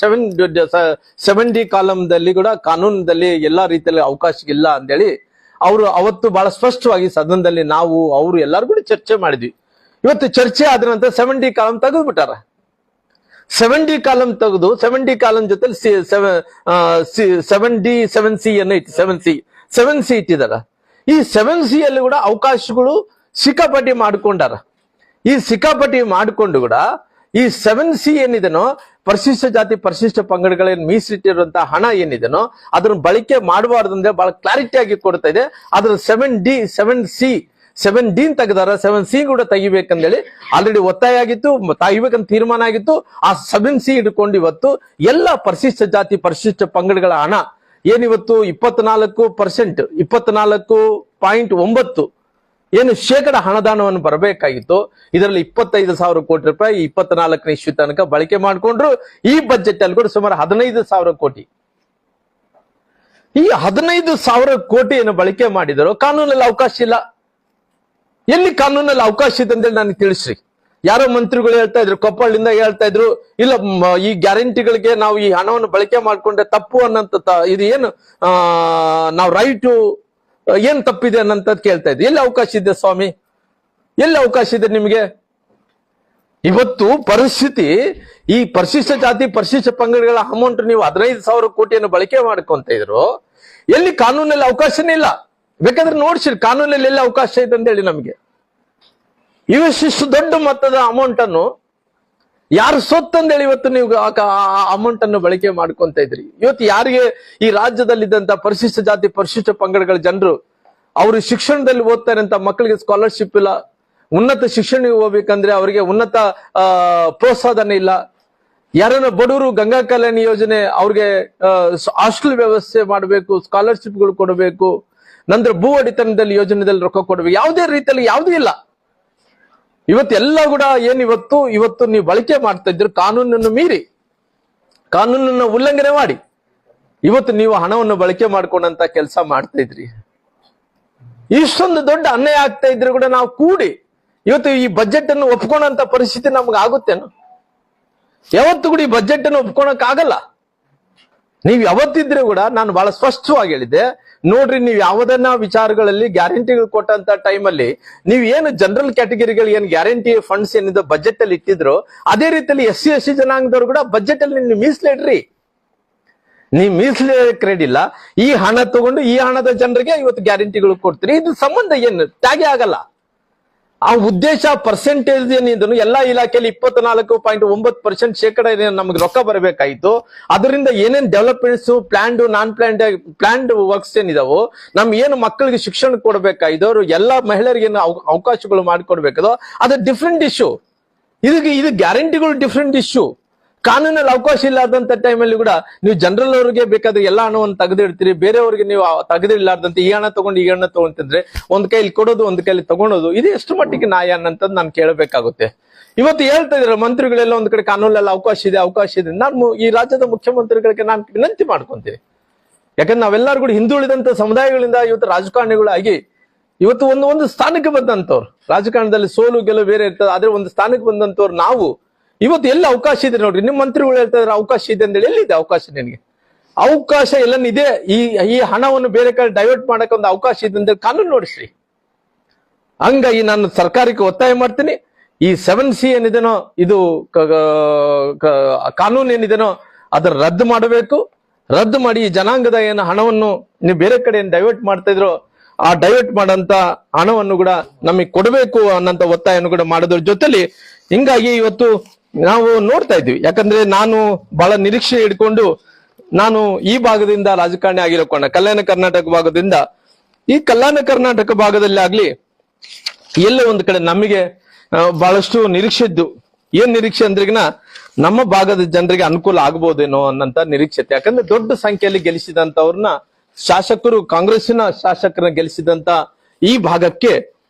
70 ಕಾಲಂದಲ್ಲಿ ಕೂಡ ಕಾನೂನದಲ್ಲಿ ಎಲ್ಲಾ ರೀತಿಯಲ್ಲಿ ಅವಕಾಶ ಇಲ್ಲ ಅಂತೇಳಿ ಅವರು ಅವತ್ತು ಬಹಳ ಸ್ಪಷ್ಟವಾಗಿ ಸದನದಲ್ಲಿ ನಾವು ಅವರು ಎಲ್ಲರೂ ಕೂಡ ಚರ್ಚೆ ಮಾಡಿದ್ವಿ. ಇವತ್ತು ಚರ್ಚೆ ಆದ ನಂತರ 70 ಕಾಲಂ ತೆಗೆದು ಬಿಟ್ಟಾರ. 70 ಕಾಲಂ ತೆಗೆದು 70 ಕಾಲಂ ಜೊತೆ 7C ಅನ್ನ ಇಟ್ಟು 7C ಇಟ್ಟಿದಾರ. ಈ 7C ಅಲ್ಲಿ ಕೂಡ ಅವಕಾಶಗಳು ಸಿಕ್ಕಾಪಟ್ಟಿ ಮಾಡ್ಕೊಂಡಾರ. ಈ ಸಿಕ್ಕಾಪಟ್ಟಿ ಮಾಡಿಕೊಂಡು ಕೂಡ ಈ 7C ಏನಿದೆನೋ, ಪರಿಶಿಷ್ಟ ಜಾತಿ ಪರಿಶಿಷ್ಟ ಪಂಗಡಗಳೇನು ಮೀಸಲಿಟ್ಟಿರುವಂತಹ ಹಣ ಏನಿದೆನೋ ಅದನ್ನ ಬಳಕೆ ಮಾಡಬಾರ್ದು ಅಂದ್ರೆ ಬಹಳ ಕ್ಲಾರಿಟಿ ಆಗಿ ಕೊಡ್ತಾ ಇದೆ. ಅದ್ರ 7D ತೆಗೆದಾರ. 7C ಕೂಡ ತೆಗಿಬೇಕಂದೇಳಿ ಆಲ್ರೆಡಿ ಒತ್ತಾಯ ಆಗಿತ್ತು, ತೆಗಿಬೇಕಂತ ತೀರ್ಮಾನ ಆಗಿತ್ತು. ಆ 7C ಹಿಡ್ಕೊಂಡು ಇವತ್ತು ಎಲ್ಲ ಪರಿಶಿಷ್ಟ ಜಾತಿ ಪರಿಶಿಷ್ಟ ಪಂಗಡಗಳ ಹಣ ಏನಿವತ್ತು 24%, 24.9 ಏನು ಶೇಕಡ ಹಣದಾನವನ್ನು ಬರಬೇಕಾಗಿತ್ತು, ಇದರಲ್ಲಿ 25,000 ಕೋಟಿ ರೂಪಾಯಿ 24ನೇ ಇಸ್ವಿ ತನಕ ಬಳಕೆ ಮಾಡಿಕೊಂಡ್ರು. ಈ ಬಜೆಟ್ ಅಲ್ಲಿ ಕೂಡ ಸುಮಾರು 15,000 ಕೋಟಿ. ಈ 15,000 ಕೋಟಿಯನ್ನು ಬಳಕೆ ಮಾಡಿದರು. ಕಾನೂನಲ್ಲಿ ಅವಕಾಶ ಇಲ್ಲ. ಎಲ್ಲಿ ಕಾನೂನಲ್ಲಿ ಅವಕಾಶ ಇದೆ ಅಂತೇಳಿ ನನಗೆ ತಿಳಿಸ್ರಿ. ಯಾರೋ ಮಂತ್ರಿಗಳು ಹೇಳ್ತಾ ಇದ್ರು, ಕೊಪ್ಪಳದಿಂದ ಹೇಳ್ತಾ ಇದ್ರು, ಇಲ್ಲ ಈ ಗ್ಯಾರಂಟಿಗಳಿಗೆ ನಾವು ಈ ಹಣವನ್ನು ಬಳಕೆ ಮಾಡ್ಕೊಂಡ್ರೆ ತಪ್ಪು ಅನ್ನಂತ ಇದು ಏನು ನಾವು ರೈಟು ಏನ್ ತಪ್ಪಿದೆ ಅನ್ನಂತ ಕೇಳ್ತಾ ಇದ್ದೆ. ಎಲ್ಲಿ ಅವಕಾಶ ಇದೆ ಸ್ವಾಮಿ? ಎಲ್ಲಿ ಅವಕಾಶ ಇದೆ ನಿಮಗೆ? ಇವತ್ತು ಪರಿಸ್ಥಿತಿ, ಈ ಪರಿಶಿಷ್ಟ ಜಾತಿ ಪರಿಶಿಷ್ಟ ಪಂಗಡಗಳ ಅಮೌಂಟ್ ನೀವು 15,000 ಕೋಟಿಯನ್ನು ಬಳಕೆ ಮಾಡ್ಕೊಂತ ಇದ್ರು. ಎಲ್ಲಿ ಕಾನೂನಲ್ಲಿ ಅವಕಾಶನೇ ಇಲ್ಲ. ಬೇಕಾದ್ರೆ ನೋಡ್ಸಿರಿ ಕಾನೂನಲ್ಲಿ ಎಲ್ಲಿ ಅವಕಾಶ ಇದೆ ಅಂತ ಹೇಳಿ ನಮಗೆ. ಇವಷ್ಟು ದೊಡ್ಡ ಮೊತ್ತದ ಅಮೌಂಟ್ ಅನ್ನು ಯಾರು ಸೊತ್ತಂದೇಳಿ ಇವತ್ತು ನೀವು ಅಮೌಂಟ್ ಅನ್ನು ಬಳಕೆ ಮಾಡ್ಕೊಂತ ಇದ್ರಿ. ಇವತ್ತು ಯಾರಿಗೆ ಈ ರಾಜ್ಯದಲ್ಲಿದ್ದಂತ ಪರಿಶಿಷ್ಟ ಜಾತಿ ಪರಿಶಿಷ್ಟ ಪಂಗಡಗಳ ಜನರು ಅವರು ಶಿಕ್ಷಣದಲ್ಲಿ ಓದ್ತಾರೆ ಅಂತ ಮಕ್ಕಳಿಗೆ ಸ್ಕಾಲರ್ಶಿಪ್ ಇಲ್ಲ, ಉನ್ನತ ಶಿಕ್ಷಣಕ್ಕೆ ಹೋಗ್ಬೇಕಂದ್ರೆ ಅವರಿಗೆ ಉನ್ನತ ಪ್ರೋತ್ಸಾಹನ ಇಲ್ಲ. ಯಾರನ್ನ ಬಡವರು ಗಂಗಾ ಕಲ್ಯಾಣ ಯೋಜನೆ ಅವ್ರಿಗೆ ಹಾಸ್ಟೆಲ್ ವ್ಯವಸ್ಥೆ ಮಾಡಬೇಕು, ಸ್ಕಾಲರ್ಶಿಪ್ಗಳು ಕೊಡಬೇಕು, ನಂತರ ಭೂ ಒಡೆತನದಲ್ಲಿ ಯೋಜನೆದಲ್ಲಿ ರೊಕ್ಕ ಕೊಡಬೇಕು. ಯಾವುದೇ ರೀತಿಯಲ್ಲಿ ಯಾವುದೂ ಇಲ್ಲ. ಇವತ್ತೆಲ್ಲ ಕೂಡ ಇವತ್ತು ನೀವು ಬಳಕೆ ಮಾಡ್ತಾ ಇದ್ರು ಕಾನೂನನ್ನು ಮೀರಿ, ಕಾನೂನನ್ನು ಉಲ್ಲಂಘನೆ ಮಾಡಿ ಇವತ್ತು ನೀವು ಹಣವನ್ನು ಬಳಕೆ ಮಾಡ್ಕೊಂಡಂತ ಕೆಲಸ ಮಾಡ್ತಾ ಇದ್ರಿ. ಇಷ್ಟೊಂದು ದೊಡ್ಡ ಅನ್ಯಾಯ ಆಗ್ತಾ ಇದ್ರು ಕೂಡ ನಾವು ಕೂಡಿ ಇವತ್ತು ಈ ಬಜೆಟ್ ಅನ್ನು ಒಪ್ಕೊಂಡಂತ ಪರಿಸ್ಥಿತಿ ನಮ್ಗೆ ಆಗುತ್ತೇನು? ಯಾವತ್ತು ಕೂಡ ಈ ಬಜೆಟ್ ಅನ್ನು ಒಪ್ಕೊಳಕ್ ಆಗಲ್ಲ. ನೀವು ಯಾವತ್ತಿದ್ರೆ ಕೂಡ ನಾನು ಬಹಳ ಸ್ಪಷ್ಟವಾಗಿ ಹೇಳಿದ್ದೆ, ನೋಡ್ರಿ, ನೀವು ಯಾವುದನ್ನ ವಿಚಾರಗಳಲ್ಲಿ ಗ್ಯಾರಂಟಿಗಳು ಕೊಟ್ಟಂತ ಟೈಮಲ್ಲಿ ನೀವು ಏನು ಜನರಲ್ ಕ್ಯಾಟಗರಿಗಳಿಗೆ ಏನು ಗ್ಯಾರಂಟಿ ಫಂಡ್ಸ್ ಏನಿದೆ ಬಜೆಟ್ ಅಲ್ಲಿ ಇಟ್ಟಿದ್ರು, ಅದೇ ರೀತಿಯಲ್ಲಿ SC/ST ಜನಾಂಗದವರು ಕೂಡ ಬಜೆಟ್ ಅಲ್ಲಿ ನೀವು ಮೀಸಲಿಡ್ರಿ. ನೀವು ಮೀಸಲಿಡಕ್ ರೆಡಿ ಇಲ್ಲ. ಈ ಹಣ ತಗೊಂಡು ಈ ಹಣದ ಜನರಿಗೆ ಇವತ್ತು ಗ್ಯಾರಂಟಿಗಳು ಕೊಡ್ತೀರಿ. ಇದು ಸಂಬಂಧ ಏನು ಟ್ಯಾಗೆ ಆಗಲ್ಲ. ಆ ಉದ್ದೇಶ ಪರ್ಸೆಂಟೇಜ್ ಏನಿದ್ರು ಎಲ್ಲಾ ಇಲಾಖೆಯಲ್ಲಿ 24.9% ಶೇಕಡ ನಮ್ಗೆ ರೊಕ್ಕ ಬರಬೇಕಾಯ್ತು. ಅದರಿಂದ ಏನೇನ್ ಡೆವಲಪ್ಮೆಂಟ್ಸ್ ಪ್ಲಾನ್ಡ್ ನಾನ್ ಪ್ಲಾನ್ಡ್ ವರ್ಕ್ಸ್ ಏನಿದಾವೋ, ನಮ್ಗೆ ಏನು ಮಕ್ಕಳಿಗೆ ಶಿಕ್ಷಣ ಕೊಡ್ಬೇಕಾಯ್ತು, ಎಲ್ಲಾ ಮಹಿಳೆಯರಿಗೆ ಏನು ಅವಕಾಶಗಳು ಮಾಡಿಕೊಡ್ಬೇಕದೋ ಅದು ಡಿಫ್ರೆಂಟ್ ಇಶ್ಯೂ. ಇದು ಗ್ಯಾರಂಟಿಗಳು ಡಿಫ್ರೆಂಟ್ ಇಶ್ಯೂ. ಕಾನೂನಲ್ಲಿ ಅವಕಾಶ ಇಲ್ಲಾರ್ದಂತ ಟೈಮಲ್ಲಿ ಕೂಡ ನೀವು ಜನರಲ್ ಅವರಿಗೆ ಬೇಕಾದ್ರೆ ಎಲ್ಲಾ ಹಣವನ್ನು ತೆಗೆದಿಡ್ತೀರಿ, ಬೇರೆಯವ್ರಿಗೆ ನೀವು ತೆಗೆದಿರ್ಲಾರ್ದಂತೆ ಈ ಹಣ ತಗೊಂಡು ಈ ಹಣ ತಗೊಂತಿದ್ರೆ ಒಂದ್ ಕೈಲಿ ಕೊಡೋದು ಒಂದ್ ಕೈಲಿ ತಗೊಳೋದು, ಇದು ಎಷ್ಟು ಮಟ್ಟಿಗೆ ನ್ಯಾಯ ಅನ್ನಂತದ್ದು ನಾನು ಕೇಳಬೇಕಾಗುತ್ತೆ. ಇವತ್ತು ಹೇಳ್ತಾ ಇದ್ರೆ ಮಂತ್ರಿಗಳೆಲ್ಲ ಒಂದ್ ಕಡೆ ಕಾನೂನಲ್ಲಿ ಅವಕಾಶ ಇದೆ. ನಾನು ಈ ರಾಜ್ಯದ ಮುಖ್ಯಮಂತ್ರಿಗಳಿಗೆ ನಾನು ವಿನಂತಿ ಮಾಡ್ಕೊಂತೀನಿ. ಯಾಕಂದ್ರೆ ನಾವೆಲ್ಲರೂ ಕೂಡ ಹಿಂದುಳಿದಂತ ಸಮುದಾಯಗಳಿಂದ ಇವತ್ತು ರಾಜಕಾರಣಿಗಳಾಗಿ ಇವತ್ತು ಒಂದು ಸ್ಥಾನಕ್ಕೆ ಬಂದಂತವ್ರು, ರಾಜಕಾರಣದಲ್ಲಿ ಸೋಲು ಗೆಲುವು ಬೇರೆ ಇರ್ತದೆ, ಆದ್ರೆ ಒಂದು ಸ್ಥಾನಕ್ಕೆ ಬಂದಂತವ್ರು ನಾವು ಇವತ್ತು ಎಲ್ಲಿ ಅವಕಾಶ ಇದೆ ನೋಡ್ರಿ. ನಿಮ್ಮ ಮಂತ್ರಿಗಳು ಹೇಳ್ತಾ ಇದ್ರೆ ಅವಕಾಶ ಇದೆ ಅಂದ್ರೆ ಎಲ್ಲಿದೆ ಅವಕಾಶ? ನಿನಗೆ ಅವಕಾಶ ಎಲ್ಲನಿದೆ. ಈ ಹಣವನ್ನು ಬೇರೆ ಕಡೆ ಡೈವರ್ಟ್ ಮಾಡಕ್ಕೆ ಒಂದು ಅವಕಾಶ ಇದೆ ಅಂದ್ರೆ ಕಾನೂನು ನೋಡಿಸ್ರಿ. ಹಂಗಾಗಿ ನಾನು ಸರ್ಕಾರಕ್ಕೆ ಒತ್ತಾಯ ಮಾಡ್ತೀನಿ, ಈ 7C ಏನಿದೆನೋ ಇದು ಕಾನೂನು ಏನಿದೆನೋ ಅದರ ರದ್ದು ಮಾಡಬೇಕು. ರದ್ದು ಮಾಡಿ ಈ ಜನಾಂಗದ ಏನು ಹಣವನ್ನು ನೀವು ಬೇರೆ ಕಡೆ ಡೈವರ್ಟ್ ಮಾಡ್ತಾ ಇದ್ರೋ ಆ ಡೈವರ್ಟ್ ಮಾಡಂತ ಹಣವನ್ನು ಕೂಡ ನಮಗೆ ಕೊಡಬೇಕು ಅನ್ನೋಂತ ಒತ್ತಾಯವನ್ನು ಕೂಡ ಮಾಡೋದ್ರ ಜೊತೆಲಿ ಹಿಂಗಾಗಿ ಇವತ್ತು ನಾವು ನೋಡ್ತಾ ಇದ್ವಿ. ಯಾಕಂದ್ರೆ ನಾನು ಬಹಳ ನಿರೀಕ್ಷೆ ಇಟ್ಕೊಂಡು ನಾನು ಈ ಭಾಗದಿಂದ ರಾಜಕಾರಣಿ ಆಗಿರೋಕೋಣ, ಕಲ್ಯಾಣ ಕರ್ನಾಟಕ ಭಾಗದಿಂದ, ಈ ಕಲ್ಯಾಣ ಕರ್ನಾಟಕ ಭಾಗದಲ್ಲಿ ಆಗ್ಲಿ ಎಲ್ಲ ಒಂದು ಕಡೆ ನಮಗೆ ಬಹಳಷ್ಟು ನಿರೀಕ್ಷೆ ಇದ್ದು. ಏನ್ ನಿರೀಕ್ಷೆ ಅಂದ್ರಿಗಿನ ನಮ್ಮ ಭಾಗದ ಜನರಿಗೆ ಅನುಕೂಲ ಆಗ್ಬೋದೇನೋ ಅನ್ನಂತ ನಿರೀಕ್ಷತೆ. ಯಾಕಂದ್ರೆ ದೊಡ್ಡ ಸಂಖ್ಯೆಯಲ್ಲಿ ಗೆಲ್ಲಿಸಿದಂತವ್ರನ್ನ ಶಾಸಕರು, ಕಾಂಗ್ರೆಸ್ಸಿನ ಶಾಸಕರನ್ನ ಗೆಲ್ಲಿಸಿದಂತ ಈ ಭಾಗಕ್ಕೆ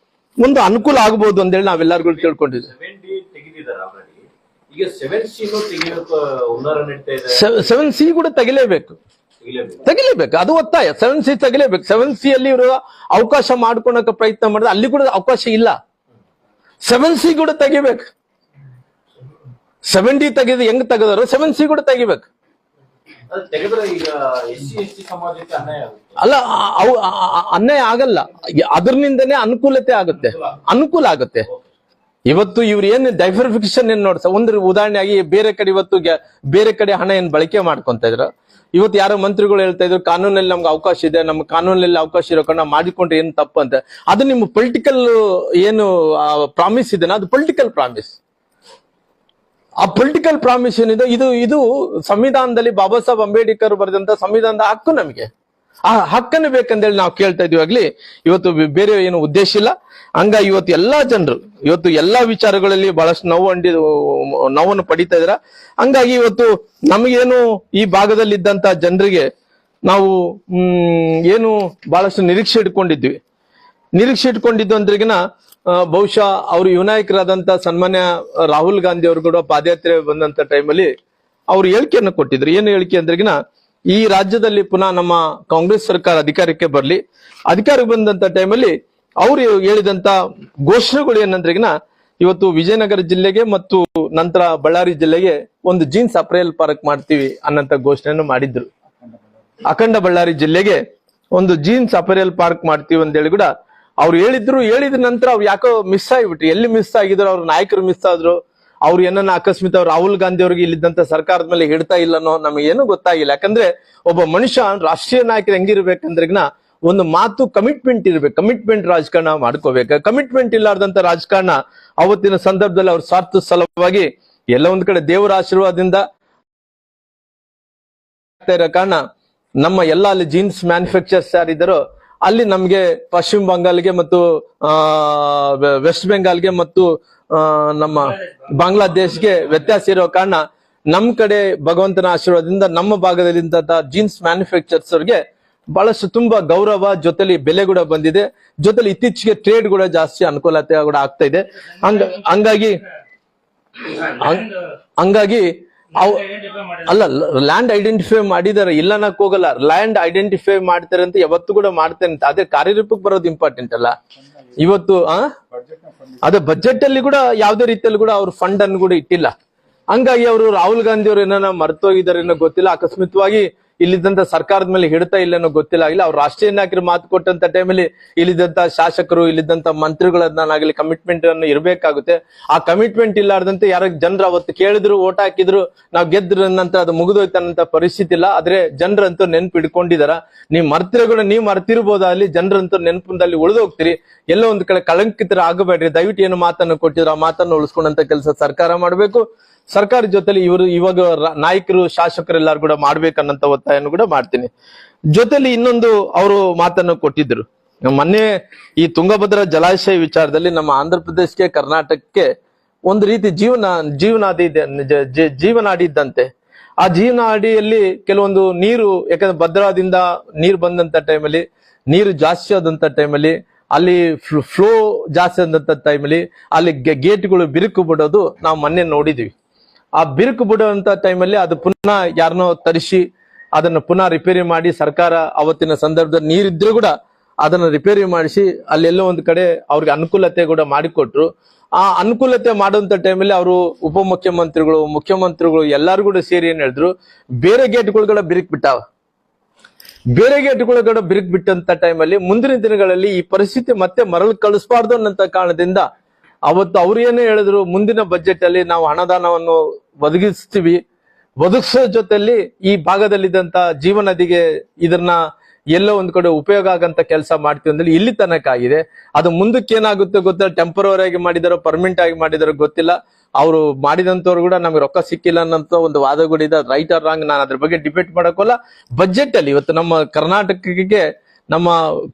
ಒಂದು ಅನುಕೂಲ ಆಗ್ಬೋದು ಅಂತೇಳಿ ನಾವೆಲ್ಲರಿಗೂ ತಿಳ್ಕೊಂಡಿದ್ವಿ. 7C ಕೂಡ ತೆಗಿಲೇಬೇಕು, ಅದು ಒತ್ತಾಯ. 7C ತೆಗಿಲೇಬೇಕು. 7C ಅಲ್ಲಿ ಇವರು ಅವಕಾಶ ಮಾಡ್ಕೊಳಕ ಪ್ರಯತ್ನ ಮಾಡಿದ್ರೆ ಅಲ್ಲಿ ಕೂಡ ಅವಕಾಶ ಇಲ್ಲ. 7C ಕೂಡ ತೆಗಿಬೇಕು. 7D ತೆಗೆದು ಹೆಂಗ್ ತೆಗೆದಾರೋ 7C ಕೂಡ ತೆಗಿಬೇಕು. ಅಲ್ಲ, ಅನ್ಯಾಯ ಆಗಲ್ಲ, ಅದರಿಂದನೇ ಅನುಕೂಲ ಆಗುತ್ತೆ. ಇವತ್ತು ಇವ್ರು ಏನ್ ಡೈವರ್ಫಿಕೇಶನ್ ಏನ್ ನೋಡ್ಸ, ಒಂದು ಉದಾಹರಣೆಯಾಗಿ ಬೇರೆ ಕಡೆ ಇವತ್ತು ಬೇರೆ ಕಡೆ ಹಣ ಏನ್ ಬಳಕೆ ಮಾಡ್ಕೊಂತ ಇದ್ರು. ಇವತ್ತು ಯಾರೋ ಮಂತ್ರಿಗಳು ಹೇಳ್ತಾ ಇದ್ರು ಕಾನೂನಲ್ಲಿ ನಮ್ಗೆ ಅವಕಾಶ ಇದೆ, ನಮ್ಮ ಕಾನೂನಲ್ಲಿ ಅವಕಾಶ ಇರೋ ಕಾರಣ ಮಾಡಿಕೊಂಡ್ರೆ ಏನ್ ತಪ್ಪು ಅಂತ. ಅದು ನಿಮ್ಮ ಪೊಲಿಟಿಕಲ್ ಏನು ಪ್ರಾಮಿಸ್ ಇದೆ, ಅದು ಪೊಲಿಟಿಕಲ್ ಪ್ರಾಮಿಸ್. ಆ ಪೊಲಿಟಿಕಲ್ ಪ್ರಾಮಿಸ್ ಏನಿದೆ ಇದು ಸಂವಿಧಾನದಲ್ಲಿ ಬಾಬಾ ಸಾಹೇಬ್ ಅಂಬೇಡ್ಕರ್ ಬರೆದಂತ ಸಂವಿಧಾನದ ಹಕ್ಕು. ನಮಗೆ ಆ ಹಕ್ಕನ್ನು ಬೇಕಂದೇಳಿ ನಾವು ಕೇಳ್ತಾ ಇದೀವಾಗ್ಲಿ. ಇವತ್ತು ಬೇರೆ ಏನು ಉದ್ದೇಶ ಇಲ್ಲ. ಹಂಗಾಗಿ ಇವತ್ತು ಎಲ್ಲಾ ಜನರು ಇವತ್ತು ಎಲ್ಲಾ ವಿಚಾರಗಳಲ್ಲಿ ಬಹಳಷ್ಟು ನೋವನ್ನು ಪಡಿತಾ ಇದಾರ. ಹಂಗಾಗಿ ಇವತ್ತು ನಮಗೇನು ಈ ಭಾಗದಲ್ಲಿ ಇದ್ದಂತ ಜನರಿಗೆ ನಾವು ಏನು ಬಹಳಷ್ಟು ನಿರೀಕ್ಷೆ ಇಟ್ಕೊಂಡಿದ್ದು ಅಂದ್ರಿಗಿನ ಬಹುಶಃ ಅವರು ಯುವನಾಯಕರಾದಂತ ಸನ್ಮಾನ್ಯ ರಾಹುಲ್ ಗಾಂಧಿ ಅವರು ಕೂಡ ಪಾದಯಾತ್ರೆ ಬಂದಂತ ಟೈಮಲ್ಲಿ ಅವ್ರು ಹೇಳಿಕೆಯನ್ನು ಕೊಟ್ಟಿದ್ರು. ಏನು ಹೇಳಿಕೆ ಅಂದ್ರಿಗಿನ, ಈ ರಾಜ್ಯದಲ್ಲಿ ಪುನಃ ನಮ್ಮ ಕಾಂಗ್ರೆಸ್ ಸರ್ಕಾರ ಅಧಿಕಾರಕ್ಕೆ ಬರ್ಲಿ, ಅಧಿಕಾರಕ್ಕೆ ಬಂದಂತ ಟೈಮಲ್ಲಿ ಅವ್ರು ಹೇಳಿದಂತ ಘೋಷಣೆಗಳು ಏನಂದ್ರಿಗಿನ, ಇವತ್ತು ವಿಜಯನಗರ ಜಿಲ್ಲೆಗೆ ಮತ್ತು ನಂತರ ಬಳ್ಳಾರಿ ಜಿಲ್ಲೆಗೆ ಒಂದು ಜೀನ್ಸ್ ಅಪ್ರೇಲ್ ಪಾರ್ಕ್ ಮಾಡ್ತೀವಿ ಅನ್ನಂತ ಘೋಷಣೆಯನ್ನು ಮಾಡಿದ್ರು. ಅಖಂಡ ಬಳ್ಳಾರಿ ಜಿಲ್ಲೆಗೆ ಒಂದು ಜೀನ್ಸ್ ಅಪರೇಲ್ ಪಾರ್ಕ್ ಮಾಡ್ತೀವಿ ಅಂತ ಹೇಳಿ ಕೂಡ ಅವ್ರು ಹೇಳಿದ ನಂತರ ಅವ್ರು ಯಾಕೋ ಮಿಸ್ ಆಗಿಬಿಟ್ರು. ಎಲ್ಲಿ ಮಿಸ್ ಆಗಿದ್ರು, ಅವ್ರ ನಾಯಕರು ಮಿಸ್ ಆದ್ರು, ಅವ್ರು ಏನನ್ನ ಅಕಸ್ಮಾತ್ ರಾಹುಲ್ ಗಾಂಧಿ ಅವ್ರಿಗೆ ಇಲ್ಲಿದ್ದಂತ ಸರ್ಕಾರದ ಮೇಲೆ ಹಿಡ್ತಾ ಇಲ್ಲನೋ ನಮಗೇನು ಗೊತ್ತಾಗಿಲ್ಲ. ಯಾಕಂದ್ರೆ ಒಬ್ಬ ಮನುಷ್ಯ ರಾಷ್ಟ್ರೀಯ ನಾಯಕರು ಹೆಂಗಿರ್ಬೇಕಂದ್ರಿಗಿನ ಒಂದು ಮಾತು ಕಮಿಟ್ಮೆಂಟ್ ಇರ್ಬೇಕು, ಕಮಿಟ್ಮೆಂಟ್ ರಾಜಕಾರಣ ಮಾಡ್ಕೋಬೇಕು. ಕಮಿಟ್ಮೆಂಟ್ ಇಲ್ಲಾರ್ದಂತ ರಾಜಕಾರಣ ಅವತ್ತಿನ ಸಂದರ್ಭದಲ್ಲಿ ಅವ್ರ ಸ್ವಾರ್ಥ ಸಲುವಾಗಿ ಎಲ್ಲ ಒಂದ್ ಕಡೆ ದೇವರ ಆಶೀರ್ವಾದದಿಂದ ಇರೋ ಕಾರಣ ನಮ್ಮ ಎಲ್ಲ ಅಲ್ಲಿ ಜೀನ್ಸ್ ಮ್ಯಾನುಫ್ಯಾಕ್ಚರ್ಸ್ ಯಾರಿದ್ದಾರೋ ಅಲ್ಲಿ ನಮ್ಗೆ ಪಶ್ಚಿಮ ಬಂಗಾಲ್ಗೆ ಮತ್ತು ವೆಸ್ಟ್ ಬೆಂಗಾಲ್ಗೆ ಮತ್ತು ನಮ್ಮ ಬಾಂಗ್ಲಾದೇಶ್ಗೆ ವ್ಯತ್ಯಾಸ ಇರೋ ಕಾರಣ ನಮ್ ಕಡೆ ಭಗವಂತನ ಆಶೀರ್ವಾದದಿಂದ ನಮ್ಮ ಭಾಗದಲ್ಲಿದ್ದಂತ ಜೀನ್ಸ್ ಮ್ಯಾನುಫ್ಯಾಕ್ಚರ್ಸ್ ಅವ್ರಿಗೆ ಬಹಳಷ್ಟು ತುಂಬಾ ಗೌರವ, ಜೊತೆಲಿ ಬೆಲೆ ಕೂಡ ಬಂದಿದೆ. ಜೊತೆಲಿ ಇತ್ತೀಚೆಗೆ ಟ್ರೇಡ್ ಕೂಡ ಜಾಸ್ತಿ ಅನುಕೂಲತೆ ಕೂಡ ಆಗ್ತಾ ಇದೆ. ಹಂಗಾಗಿ ಅಲ್ಲ, ಲ್ಯಾಂಡ್ ಐಡೆಂಟಿಫೈ ಮಾಡಿದಾರೆ, ಇಲ್ಲ ಅನ್ನಕ್ ಹೋಗಲ್ಲ. ಲ್ಯಾಂಡ್ ಐಡೆಂಟಿಫೈ ಮಾಡ್ತಾರೆ ಅಂತ ಯಾವತ್ತು ಕೂಡ ಮಾಡ್ತೇನೆ ಅಂತ, ಅದೇ ಕಾರ್ಯರೂಪಕ್ಕೆ ಬರೋದು ಇಂಪಾರ್ಟೆಂಟ್ ಅಲ್ಲ. ಇವತ್ತು ಅದೇ ಬಜೆಟ್ ಅಲ್ಲಿ ಕೂಡ ಯಾವುದೇ ರೀತಿಯಲ್ಲಿ ಕೂಡ ಅವ್ರ ಫಂಡ್ ಅನ್ನು ಕೂಡ ಇಟ್ಟಿಲ್ಲ. ಹಂಗಾಗಿ ಅವರು ರಾಹುಲ್ ಗಾಂಧಿ ಅವರು ಏನಾರ ಮರ್ತೋಗಿದ್ದಾರೆ ಅನ್ನೋ ಗೊತ್ತಿಲ್ಲ, ಅಕಸ್ಮಿತವಾಗಿ ಇಲ್ಲಿದ್ದಂತ ಸರ್ಕಾರದ ಮೇಲೆ ಹಿಡ್ತಾ ಇಲ್ಲ ಅನ್ನೋ ಗೊತ್ತಿಲ್ಲ ಆಗಿಲ್ಲ. ಅವ್ರು ರಾಷ್ಟ್ರೀಯ ನಾಯಕರು ಮಾತು ಕೊಟ್ಟಂತ ಟೈಮಲ್ಲಿ ಇಲ್ಲಿದ್ದಂತ ಶಾಸಕರು, ಇಲ್ಲಿದ್ದಂತ ಮಂತ್ರಿಗಳನ್ನಾಗಲಿ ಕಮಿಟ್ಮೆಂಟ್ ಅನ್ನು ಇರಬೇಕಾಗುತ್ತೆ. ಆ ಕಮಿಟ್ಮೆಂಟ್ ಇಲ್ಲಾರ್ದಂತೆ ಯಾರ ಜನರು ಅವತ್ತು ಕೇಳಿದ್ರು, ಓಟ್ ಹಾಕಿದ್ರು, ನಾವು ಗೆದ್ರ ನಂತರ ಅದು ಮುಗಿದೋಯ್ತನ್ನಂತ ಪರಿಸ್ಥಿತಿ ಇಲ್ಲ. ಆದ್ರೆ ಜನರಂತೂ ನೆನ್ಪು ಇಟ್ಕೊಂಡಿದಾರ. ನೀವು ಮರ್ತಿರ್ಬೋದ, ಅಲ್ಲಿ ಜನರಂತೂ ನೆನಪಿನಲ್ಲಿ ಉಳಿದೋಗ್ತೀರಿ. ಎಲ್ಲೋ ಒಂದ್ ಕಡೆ ಕಳಂಕಿತರ ಆಗಬೇಡ್ರಿ. ದಯವಿಟ್ಟು ಏನು ಮಾತನ್ನು ಕೊಟ್ಟಿದ್ರು ಆ ಮಾತನ್ನು ಉಳಿಸ್ಕೊಂಡಂತ ಕೆಲಸ ಸರ್ಕಾರ ಮಾಡ್ಬೇಕು. ಸರ್ಕಾರ ಜೊತೆಲಿ ಇವಾಗ ನಾಯಕರು, ಶಾಸಕರೆಲ್ಲರೂ ಕೂಡ ಮಾಡ್ಬೇಕನ್ನಂತ ಒತ್ತಾಯವನ್ನು ಕೂಡ ಮಾಡ್ತೀನಿ. ಜೊತೆಲಿ ಇನ್ನೊಂದು ಅವರು ಮಾತನ್ನು ಕೊಟ್ಟಿದ್ರು, ಮೊನ್ನೆ ಈ ತುಂಗಭದ್ರಾ ಜಲಾಶಯ ವಿಚಾರದಲ್ಲಿ ನಮ್ಮ ಆಂಧ್ರ ಪ್ರದೇಶಕ್ಕೆ, ಕರ್ನಾಟಕಕ್ಕೆ ಒಂದು ರೀತಿ ಜೀವನಾಡಿ ಇದ್ದಂತೆ. ಆ ಜೀವನಾಡಿಯಲ್ಲಿ ಕೆಲವೊಂದು ನೀರು, ಯಾಕಂದ್ರೆ ಭದ್ರಾದಿಂದ ನೀರು ಬಂದಂತ ಟೈಮಲ್ಲಿ, ನೀರು ಜಾಸ್ತಿ ಆದಂತ ಟೈಮಲ್ಲಿ, ಅಲ್ಲಿ ಫ್ಲೋ ಜಾಸ್ತಿ ಆದಂತ ಟೈಮಲ್ಲಿ ಅಲ್ಲಿ ಗೇಟ್ಗಳು ಬಿರುಕು ಬಿಡೋದು ನಾವು ಮೊನ್ನೆ ನೋಡಿದ್ವಿ. ಆ ಬಿರುಕು ಬಿಡುವಂತ ಟೈಮಲ್ಲಿ ಅದು ಪುನಃ ಯಾರನ್ನೋ ತರಿಸಿ ಅದನ್ನು ಪುನಃ ರಿಪೇರಿ ಮಾಡಿ, ಸರ್ಕಾರ ಅವತ್ತಿನ ಸಂದರ್ಭದಲ್ಲಿ ನೀರಿದ್ರು ಕೂಡ ಅದನ್ನ ರಿಪೇರಿ ಮಾಡಿಸಿ ಅಲ್ಲೆಲ್ಲೋ ಒಂದ್ ಕಡೆ ಅವ್ರಿಗೆ ಅನುಕೂಲತೆ ಕೂಡ ಮಾಡಿಕೊಟ್ರು. ಆ ಅನುಕೂಲತೆ ಮಾಡುವಂತ ಟೈಮಲ್ಲಿ ಅವರು ಮುಖ್ಯಮಂತ್ರಿಗಳು ಎಲ್ಲಾರು ಕೂಡ ಸೇರಿ ಏನ್ ಹೇಳಿದ್ರು, ಬೇರೆ ಗೇಟ್ಗಳು ಕೂಡ ಬಿರುಕು ಬಿಟ್ಟಾವ. ಬೇರೆ ಗೇಟ್ಗಳ ಕಡೆ ಬಿರುಕು ಬಿಟ್ಟಂತ ಟೈಮಲ್ಲಿ ಮುಂದಿನ ದಿನಗಳಲ್ಲಿ ಈ ಪರಿಸ್ಥಿತಿ ಮತ್ತೆ ಮರಳು ಕಳಿಸಬಾರ್ದು ಅನ್ನಂತ ಕಾರಣದಿಂದ ಅವತ್ತು ಅವ್ರು ಏನೇ ಹೇಳಿದ್ರು, ಮುಂದಿನ ಬಜೆಟ್ ಅಲ್ಲಿ ನಾವು ಅನುದಾನವನ್ನು ಒದಗಿಸೋ ಜೊತೆಲಿ ಈ ಭಾಗದಲ್ಲಿದ್ದಂತ ಜೀವನದಿಗೆ ಇದನ್ನ ಎಲ್ಲೋ ಒಂದ್ ಕಡೆ ಉಪಯೋಗ ಆಗಂತ ಕೆಲಸ ಮಾಡ್ತೀವಿ ಅಂದ್ರೆ ಇಲ್ಲಿ ತನಕ ಆಗಿದೆ. ಅದು ಮುಂದಕ್ಕೆ ಏನಾಗುತ್ತೆ ಗೊತ್ತಿಲ್ಲ, ಟೆಂಪರರಿ ಆಗಿ ಮಾಡಿದಾರೋ ಪರ್ಮನೆಂಟ್ ಆಗಿ ಮಾಡಿದಾರೋ ಗೊತ್ತಿಲ್ಲ. ಅವರು ಮಾಡಿದಂತವ್ರು ಕೂಡ ನಮಗೆ ರೊಕ್ಕ ಸಿಕ್ಕಿಲ್ಲ ಅನ್ನಂತ ಒಂದು ವಾದಗಳಿದೆ. ರೈಟ್ ಆರ್ ರಾಂಗ್, ನಾನು ಅದ್ರ ಬಗ್ಗೆ ಡಿಬೇಟ್ ಮಾಡಕೋಲ್ಲ. ಬಜೆಟ್ ಅಲ್ಲಿ ಇವತ್ತು ನಮ್ಮ ಕರ್ನಾಟಕಕ್ಕೆ, ನಮ್ಮ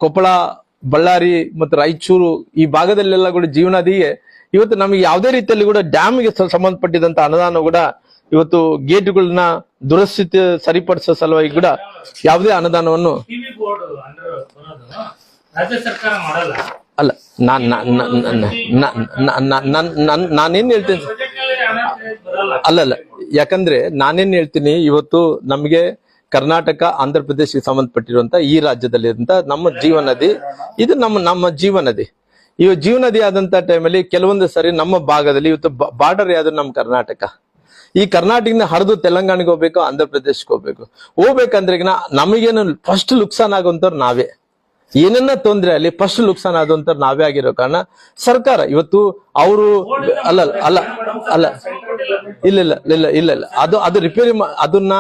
ಕೊಪ್ಪಳ, ಬಳ್ಳಾರಿ ಮತ್ತು ರಾಯಚೂರು ಈ ಭಾಗದಲ್ಲೆಲ್ಲ ಕೂಡ ಜೀವನದಿಗೆ ಇವತ್ತು ನಮಗೆ ಯಾವುದೇ ರೀತಿಯಲ್ಲಿ ಕೂಡ ಡ್ಯಾಮ್ಗೆ ಸಂಬಂಧಪಟ್ಟಿದಂತ ಅನುದಾನ ಕೂಡ ಇವತ್ತು ಗೇಟ್ಗಳನ್ನ ದುರಸ್ಥಿತಿ ಸರಿಪಡಿಸೋ ಸಲುವಾಗಿ ಕೂಡ ಯಾವುದೇ ಅನುದಾನವನ್ನು ಅಲ್ಲ ನಾನೇನ್ ಹೇಳ್ತೇನೆ ಅಲ್ಲಲ್ಲ, ಯಾಕಂದ್ರೆ ನಾನೇನ್ ಹೇಳ್ತೀನಿ, ಇವತ್ತು ನಮ್ಗೆ ಕರ್ನಾಟಕ ಆಂಧ್ರ ಪ್ರದೇಶಕ್ಕೆ ಸಂಬಂಧಪಟ್ಟಿರುವಂತ ಈ ರಾಜ್ಯದಲ್ಲಿರುವಂತ ನಮ್ಮ ಜೀವನದಿ, ಇದು ನಮ್ಮ ಜೀವನದಿ. ಈ ಜೀವನದಿ ಆದಂತ ಟೈಮಲ್ಲಿ ಕೆಲವೊಂದು ಸರಿ ನಮ್ಮ ಭಾಗದಲ್ಲಿ ಇವತ್ತು ಬಾರ್ಡರ್ ಯಾವ್ದು ನಮ್ಮ ಕರ್ನಾಟಕ. ಈ ಕರ್ನಾಟಕದಿಂದ ಹರಿದು ತೆಲಂಗಾಣಕ್ಕೆ ಹೋಗ್ಬೇಕು, ಆಂಧ್ರ ಪ್ರದೇಶಕ್ಕೆ ಹೋಗ್ಬೇಕಂದ್ರೆ ನಮಗೇನು ಫಸ್ಟ್ ಲುಕ್ಸಾನ್ ಆಗುವಂತವ್ರು ನಾವೇ. ಏನನ್ನ ತೊಂದ್ರೆ ಅಲ್ಲಿ ಫಸ್ಟ್ ಲುಕ್ಸಾನ್ ಆದಂತ ನಾವೇ ಆಗಿರೋ ಕಾರಣ ಸರ್ಕಾರ ಇವತ್ತು ಅವರು ಅಲ್ಲ ಅಲ್ಲ ಅಲ್ಲ ಇಲ್ಲ ಇಲ್ಲ ಇಲ್ಲ ಇಲ್ಲ ಇಲ್ಲ ಅದು ರಿಪೇರಿ ಅದನ್ನ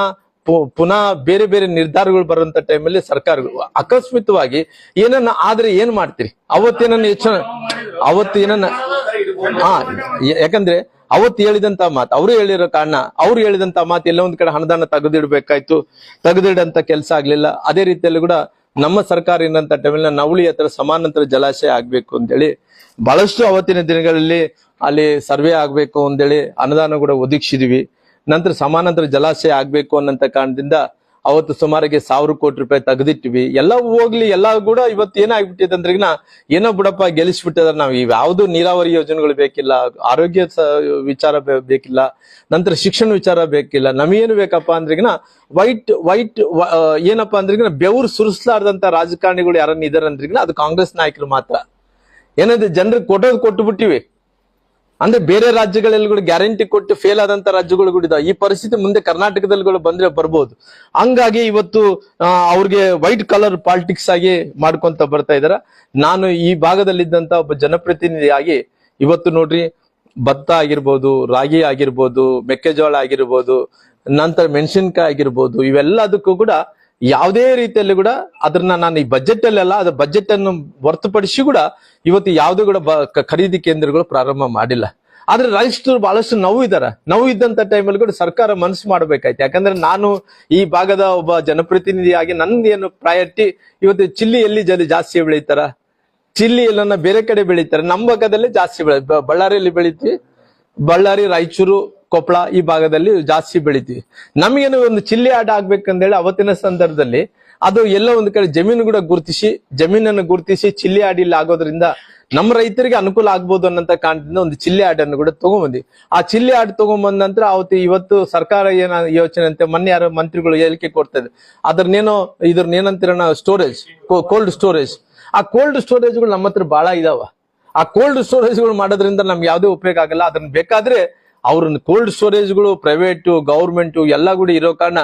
ಪುನಃ ಬೇರೆ ಬೇರೆ ನಿರ್ಧಾರಗಳು ಬರುವಂತ ಟೈಮಲ್ಲಿ ಸರ್ಕಾರಗಳು ಅಕಸ್ಮಿತವಾಗಿ ಏನನ್ನ ಆದ್ರೆ ಏನ್ ಮಾಡ್ತೀರಿ? ಅವತ್ತು ಏನನ್ನ ಯಾಕಂದ್ರೆ ಅವತ್ತು ಹೇಳಿದಂತ ಮಾತು ಅವ್ರು ಹೇಳಿರೋ ಕಾರಣ, ಅವ್ರು ಹೇಳಿದಂತ ಮಾತು ಎಲ್ಲ ಒಂದ್ ಕಡೆ ಅನುದಾನ ತೆಗೆದಿಡ್ಬೇಕಾಯ್ತು, ತೆಗೆದಿಡಂತ ಕೆಲಸ ಆಗ್ಲಿಲ್ಲ. ಅದೇ ರೀತಿಯಲ್ಲಿ ಕೂಡ ನಮ್ಮ ಸರ್ಕಾರ ಏನಂತ ಟೈಮಲ್ಲಿ ನವಳಿ ಹತ್ರ ಸಮಾನಾಂತರ ಜಲಾಶಯ ಆಗ್ಬೇಕು ಅಂತೇಳಿ ಬಹಳಷ್ಟು ಅವತ್ತಿನ ದಿನಗಳಲ್ಲಿ ಅಲ್ಲಿ ಸರ್ವೆ ಆಗ್ಬೇಕು ಅಂತೇಳಿ ಅನುದಾನ ಕೂಡ ಒದಗಿಸಿದ್ವಿ. ನಂತರ ಸಮಾನಾಂತರ ಜಲಾಶಯ ಆಗ್ಬೇಕು ಅನ್ನಂತ ಕಾರಣದಿಂದ ಅವತ್ತು ಸುಮಾರಿಗೆ 1,000 ಕೋಟಿ ರೂಪಾಯಿ ತೆಗೆದಿಟ್ವಿ. ಎಲ್ಲ ಹೋಗ್ಲಿ, ಎಲ್ಲ ಕೂಡ ಇವತ್ತು ಏನಾಗ್ಬಿಟ್ಟಿದೆ ಅಂದ್ರೆ ಏನೋ ಬಿಡಪ್ಪ ಗೆಲ್ಲಿಸ್ಬಿಟ್ಟಿದಾರೆ. ನಾವು ಯಾವ್ದು ನೀರಾವರಿ ಯೋಜನೆಗಳು ಬೇಕಿಲ್ಲ, ಆರೋಗ್ಯ ವಿಚಾರ ಬೇಕಿಲ್ಲ, ನಂತರ ಶಿಕ್ಷಣ ವಿಚಾರ ಬೇಕಿಲ್ಲ. ನಮಗೇನು ಬೇಕಪ್ಪ ಅಂದ್ರೆ ವೈಟ್ ಏನಪ್ಪಾ ಅಂದ್ರೆ ಬೆವರು ಸುರಿಸ್ಲಾರ್ದಂತ ರಾಜಕಾರಣಿಗಳು ಯಾರನ್ನ ಇದಾರೆ ಅಂದ್ರೆ ಅದು ಕಾಂಗ್ರೆಸ್ ನಾಯಕರು ಮಾತ್ರ. ಏನಂದ್ರೆ ಜನರಿಗೆ ಕೊಟ್ಟು ಬಿಟ್ಟಿವಿ ಅಂದ್ರೆ ಬೇರೆ ರಾಜ್ಯಗಳಲ್ಲಿ ಕೂಡ ಗ್ಯಾರಂಟಿ ಕೊಟ್ಟು ಫೇಲ್ ಆದಂತ ರಾಜ್ಯಗಳು ಕೂಡ ಇದಾವೆ. ಈ ಪರಿಸ್ಥಿತಿ ಮುಂದೆ ಕರ್ನಾಟಕದಲ್ಲಿ ಬಂದ್ರೆ ಬರ್ಬೋದು. ಹಂಗಾಗಿ ಇವತ್ತು ಅವ್ರಿಗೆ ವೈಟ್ ಕಲರ್ ಪಾಲಿಟಿಕ್ಸ್ ಆಗಿ ಮಾಡ್ಕೊಂತ ಬರ್ತಾ ಇದಾರ. ನಾನು ಈ ಭಾಗದಲ್ಲಿದ್ದಂತ ಒಬ್ಬ ಜನಪ್ರತಿನಿಧಿಯಾಗಿ ಇವತ್ತು ನೋಡ್ರಿ, ಭತ್ತ ಆಗಿರ್ಬೋದು, ರಾಗಿ ಆಗಿರ್ಬೋದು, ಮೆಕ್ಕೆಜೋಳ ಆಗಿರ್ಬೋದು, ನಂತರ ಮೆಣಸಿನ್ಕಾಯಿ ಆಗಿರ್ಬೋದು, ಇವೆಲ್ಲದಕ್ಕೂ ಕೂಡ ಯಾವುದೇ ರೀತಿಯಲ್ಲಿ ಕೂಡ ಅದನ್ನ ನಾನು ಈ ಬಜೆಟ್ ಅಲ್ಲೆಲ್ಲ ಅದ್ರ ಬಜೆಟ್ ಅನ್ನು ಹೊರತುಪಡಿಸಿ ಕೂಡ ಇವತ್ತು ಯಾವ್ದು ಕೂಡ ಖರೀದಿ ಕೇಂದ್ರಗಳು ಪ್ರಾರಂಭ ಮಾಡಿಲ್ಲ. ಆದ್ರೆ ರೈತರು ಬಹಳಷ್ಟು ನೋವು ಇದ್ದಂತ ಟೈಮಲ್ಲಿ ಕೂಡ ಸರ್ಕಾರ ಮನಸ್ಸು ಮಾಡ್ಬೇಕಾಯ್ತು. ಯಾಕಂದ್ರೆ ನಾನು ಈ ಭಾಗದ ಒಬ್ಬ ಜನಪ್ರತಿನಿಧಿಯಾಗಿ ನಂದೇನು ಪ್ರಯಾರಿಟಿ, ಇವತ್ತು ಚಿಲ್ಲಿ ಎಲ್ಲಿ ಜಾಸ್ತಿ ಬೆಳೀತಾರ, ಚಿಲ್ಲಿ ಎಲ್ಲನ್ನ ಬೇರೆ ಕಡೆ ಬೆಳೀತಾರೆ, ನಮ್ಮ ಭಾಗದಲ್ಲಿ ಜಾಸ್ತಿ ಬಳ್ಳಾರಿಯಲ್ಲಿ ಬೆಳಿತೀವಿ. ಬಳ್ಳಾರಿ, ರಾಯಚೂರು, ಕೊಪ್ಪಳ ಈ ಭಾಗದಲ್ಲಿ ಜಾಸ್ತಿ ಬೆಳಿತೀವಿ. ನಮಗೇನು ಒಂದು ಚಿಲ್ಲಿ ಆಟ ಆಗ್ಬೇಕಂದೇಳಿ ಅವತ್ತಿನ ಸಂದರ್ಭದಲ್ಲಿ ಅದು ಎಲ್ಲ ಒಂದು ಕಡೆ ಜಮೀನನ್ನು ಗುರುತಿಸಿ ಚಿಲ್ಲಿ ಆಡಿಲ್ಲ ಆಗೋದ್ರಿಂದ ನಮ್ಮ ರೈತರಿಗೆ ಅನುಕೂಲ ಆಗ್ಬೋದು ಅನ್ನಂತ ಕಾರಣದಿಂದ ಒಂದು ಚಿಲ್ಲಿ ಆಡನ್ನು ಕೂಡ ತಗೊಂಡ್ಬಂದಿ. ಆ ಚಿಲ್ಲಿ ಆಡ್ ತಗೊಂಡ್ಬಂದ ನಂತರ ಇವತ್ತು ಸರ್ಕಾರ ಏನ ಯೋಚನೆ ಅಂತ ಮೊನ್ನೆ ಯಾರೋ ಮಂತ್ರಿಗಳು ಹೇಳಿಕೆ ಕೊಡ್ತದೆ, ಇದ್ರನ್ನೇನಂತೀರ ಸ್ಟೋರೇಜ್, ಕೋಲ್ಡ್ ಸ್ಟೋರೇಜ್. ಆ ಕೋಲ್ಡ್ ಸ್ಟೋರೇಜ್ಗಳು ನಮ್ಮ ಹತ್ರ ಬಹಳ ಇದಾವ. ಆ ಕೋಲ್ಡ್ ಸ್ಟೋರೇಜ್ಗಳು ಮಾಡೋದ್ರಿಂದ ನಮ್ಗೆ ಯಾವುದೇ ಉಪಯೋಗ ಆಗಲ್ಲ. ಅದನ್ನ ಬೇಕಾದ್ರೆ ಅವ್ರನ್ನ ಕೋಲ್ಡ್ ಸ್ಟೋರೇಜ್ಗಳು ಪ್ರೈವೇಟ್, ಗವರ್ಮೆಂಟ್ ಎಲ್ಲ ಕೂಡ ಇರೋ ಕಾರಣ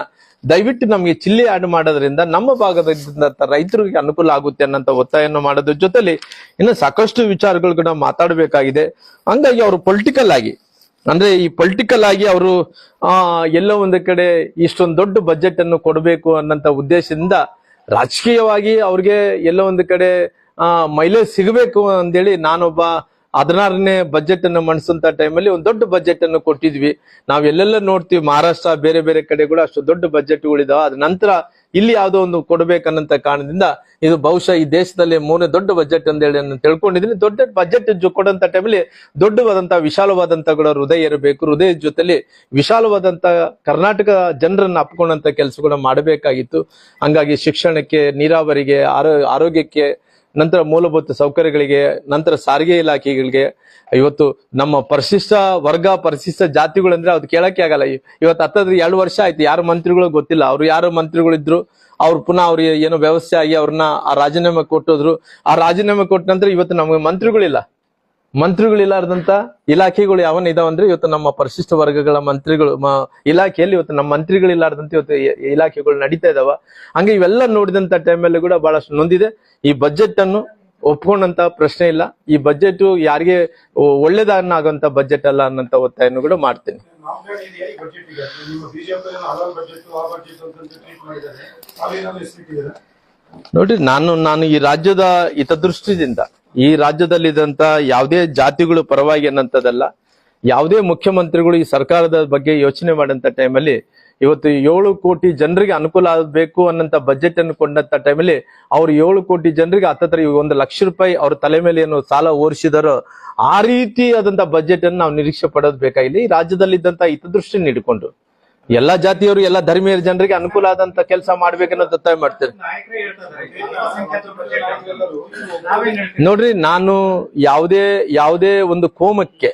ದಯವಿಟ್ಟು ನಮ್ಗೆ ಚಿಲ್ಲಿ ಆಡ್ ಮಾಡೋದ್ರಿಂದ ನಮ್ಮ ಭಾಗದ ರೈತರಿಗೆ ಅನುಕೂಲ ಆಗುತ್ತೆ ಅನ್ನಂತ ಒತ್ತಾಯವನ್ನು ಮಾಡೋದ್ರ ಜೊತೆಲಿ ಇನ್ನು ಸಾಕಷ್ಟು ವಿಚಾರಗಳು ಕೂಡ ಮಾತಾಡಬೇಕಾಗಿದೆ. ಹಂಗಾಗಿ ಅವರು ಪೊಲಿಟಿಕಲ್ ಆಗಿ ಅವರು ಎಲ್ಲೋ ಒಂದು ಕಡೆ ಇಷ್ಟೊಂದು ದೊಡ್ಡ ಬಜೆಟ್ ಅನ್ನು ಕೊಡಬೇಕು ಅನ್ನಂತ ಉದ್ದೇಶದಿಂದ ರಾಜಕೀಯವಾಗಿ ಅವ್ರಿಗೆ ಎಲ್ಲೋ ಒಂದು ಕಡೆ ಮೈಲೇಜ್ ಸಿಗಬೇಕು ಅಂತೇಳಿ ನಾನೊಬ್ಬ 16ನೇ ಬಜೆಟ್ ಅನ್ನು ಮಂಡಿಸುವಂತ ಟೈಮಲ್ಲಿ ಒಂದು ದೊಡ್ಡ ಬಜೆಟ್ ಅನ್ನು ಕೊಟ್ಟಿದ್ವಿ. ನಾವ್ ಎಲ್ಲೆಲ್ಲ ನೋಡ್ತೀವಿ, ಮಹಾರಾಷ್ಟ್ರ ಬೇರೆ ಬೇರೆ ಕಡೆ ಕೂಡ ಅಷ್ಟು ದೊಡ್ಡ ಬಜೆಟ್ಗಳಿದಾವ. ಅದ ನಂತರ ಇಲ್ಲಿ ಯಾವ್ದೋ ಒಂದು ಕೊಡ್ಬೇಕನ್ನಂತ ಕಾರಣದಿಂದ ಇದು ಬಹುಶಃ ಈ ದೇಶದಲ್ಲಿ 3ನೇ ದೊಡ್ಡ ಬಜೆಟ್ ಅಂತ ಹೇಳಿ ನಾನು ತಿಳ್ಕೊಂಡಿದ್ದೀನಿ. ದೊಡ್ಡ ಬಜೆಟ್ ಕೊಡಂತ ಟೈಮಲ್ಲಿ ದೊಡ್ಡವಾದಂತ ವಿಶಾಲವಾದಂತ ಕೂಡ ಹೃದಯ ಇರಬೇಕು. ಹೃದಯದ ಜೊತೆಲಿ ವಿಶಾಲವಾದಂತ ಕರ್ನಾಟಕ ಜನರನ್ನ ಅಪ್ಕೊಂಡಂತ ಕೆಲಸ ಕೂಡ ಮಾಡಬೇಕಾಗಿತ್ತು. ಹಂಗಾಗಿ ಶಿಕ್ಷಣಕ್ಕೆ, ನೀರಾವರಿಗೆ, ಆರೋಗ್ಯಕ್ಕೆ, ನಂತರ ಮೂಲಭೂತ ಸೌಕರ್ಯಗಳಿಗೆ, ನಂತರ ಸಾರಿಗೆ ಇಲಾಖೆಗಳಿಗೆ, ಇವತ್ತು ನಮ್ಮ ಪರಿಶಿಷ್ಟ ವರ್ಗ, ಪರಿಶಿಷ್ಟ ಜಾತಿಗಳಂದ್ರೆ ಅದು ಕೇಳಕ್ಕೆ ಆಗಲ್ಲ. ಇವತ್ತು 2 ವರ್ಷ ಆಯ್ತು, ಯಾರು ಮಂತ್ರಿಗಳು ಗೊತ್ತಿಲ್ಲ. ಅವ್ರು ಯಾರು ಮಂತ್ರಿಗಳಿದ್ರು, ಅವ್ರು ಪುನಃ ಅವ್ರಿಗೆ ಏನೋ ವ್ಯವಸ್ಥೆ ಆಗಿ ಅವ್ರನ್ನ ಆ ರಾಜೀನಾಮೆ ಕೊಟ್ಟೋದ್ರು. ಆ ರಾಜೀನಾಮೆ ಕೊಟ್ಟ ನಂತರ ಇವತ್ತು ನಮಗೆ ಮಂತ್ರಿಗಳಿಲ್ಲ. ಮಂತ್ರಿಗಳಿಲ್ಲಾರ್ದಂತ ಇಲಾಖೆಗಳು ಯಾವನ್ ಇದಾವಂದ್ರೆ ಇವತ್ತು ನಮ್ಮ ಪರಿಶಿಷ್ಟ ವರ್ಗಗಳ ಮಂತ್ರಿಗಳು ಇಲಾಖೆಯಲ್ಲಿ ಇವತ್ತು ನಮ್ಮ ಮಂತ್ರಿಗಳಿಲ್ಲಾರ್ದಂತ ಇವತ್ತು ಇಲಾಖೆಗಳು ನಡೀತಾ ಇದಾವ. ಹಂಗೆ ಇವೆಲ್ಲ ನೋಡಿದಂತ ಟೈಮಲ್ಲಿ ಕೂಡ ಬಹಳಷ್ಟು ನೊಂದಿದೆ. ಈ ಬಜೆಟ್ ಅನ್ನು ಒಪ್ಕೊಂಡಂತ ಪ್ರಶ್ನೆ ಇಲ್ಲ. ಈ ಬಜೆಟ್ ಯಾರಿಗೆ ಒಳ್ಳೇದಾಗುವಂತ ಬಜೆಟ್ ಅಲ್ಲ ಅನ್ನಂತ ಒತ್ತಾಯನ್ನು ಕೂಡ ಮಾಡ್ತೀನಿ. ನೋಡ್ರಿ, ನಾನು ಈ ರಾಜ್ಯದ ಹಿತದೃಷ್ಟಿದಿಂದ ಈ ರಾಜ್ಯದಲ್ಲಿದ್ದಂತ ಯಾವುದೇ ಜಾತಿಗಳು ಪರವಾಗಿ ಅನ್ನಂತದಲ್ಲ. ಯಾವುದೇ ಮುಖ್ಯಮಂತ್ರಿಗಳು ಈ ಸರ್ಕಾರದ ಬಗ್ಗೆ ಯೋಚನೆ ಮಾಡಂತ ಟೈಮಲ್ಲಿ ಇವತ್ತು 7 ಕೋಟಿ ಜನರಿಗೆ ಅನುಕೂಲ ಆಗಬೇಕು ಅನ್ನಂತ ಬಜೆಟ್ ಅನ್ನು ಕೊಂಡಂತ ಟೈಮಲ್ಲಿ ಅವ್ರು 7 ಕೋಟಿ ಜನರಿಗೆ ಹತ್ತತ್ರ 1 ಲಕ್ಷ ರೂಪಾಯಿ ಅವ್ರ ತಲೆ ಮೇಲೆ ಏನು ಸಾಲ ಓರಿಸಿದಾರೋ ಆ ರೀತಿ ಆದಂತ ಬಜೆಟ್ ಅನ್ನು ನಾವು ನಿರೀಕ್ಷೆ ಪಡೋದು ಬೇಕಾಗಿಲ್ಲ. ಈ ರಾಜ್ಯದಲ್ಲಿದ್ದಂತ ಹಿತದೃಷ್ಟಿ ನೀಡಿಕೊಂಡು ಎಲ್ಲಾ ಜಾತಿಯವರು ಎಲ್ಲಾ ಧರ್ಮೀಯ ಜನರಿಗೆ ಅನುಕೂಲ ಆದಂತ ಕೆಲಸ ಮಾಡ್ಬೇಕನ್ನೋದು ಒತ್ತಾಯ ಮಾಡ್ತೇನೆ. ನೋಡ್ರಿ, ನಾನು ಯಾವುದೇ ಒಂದು ಕೋಮಕ್ಕೆ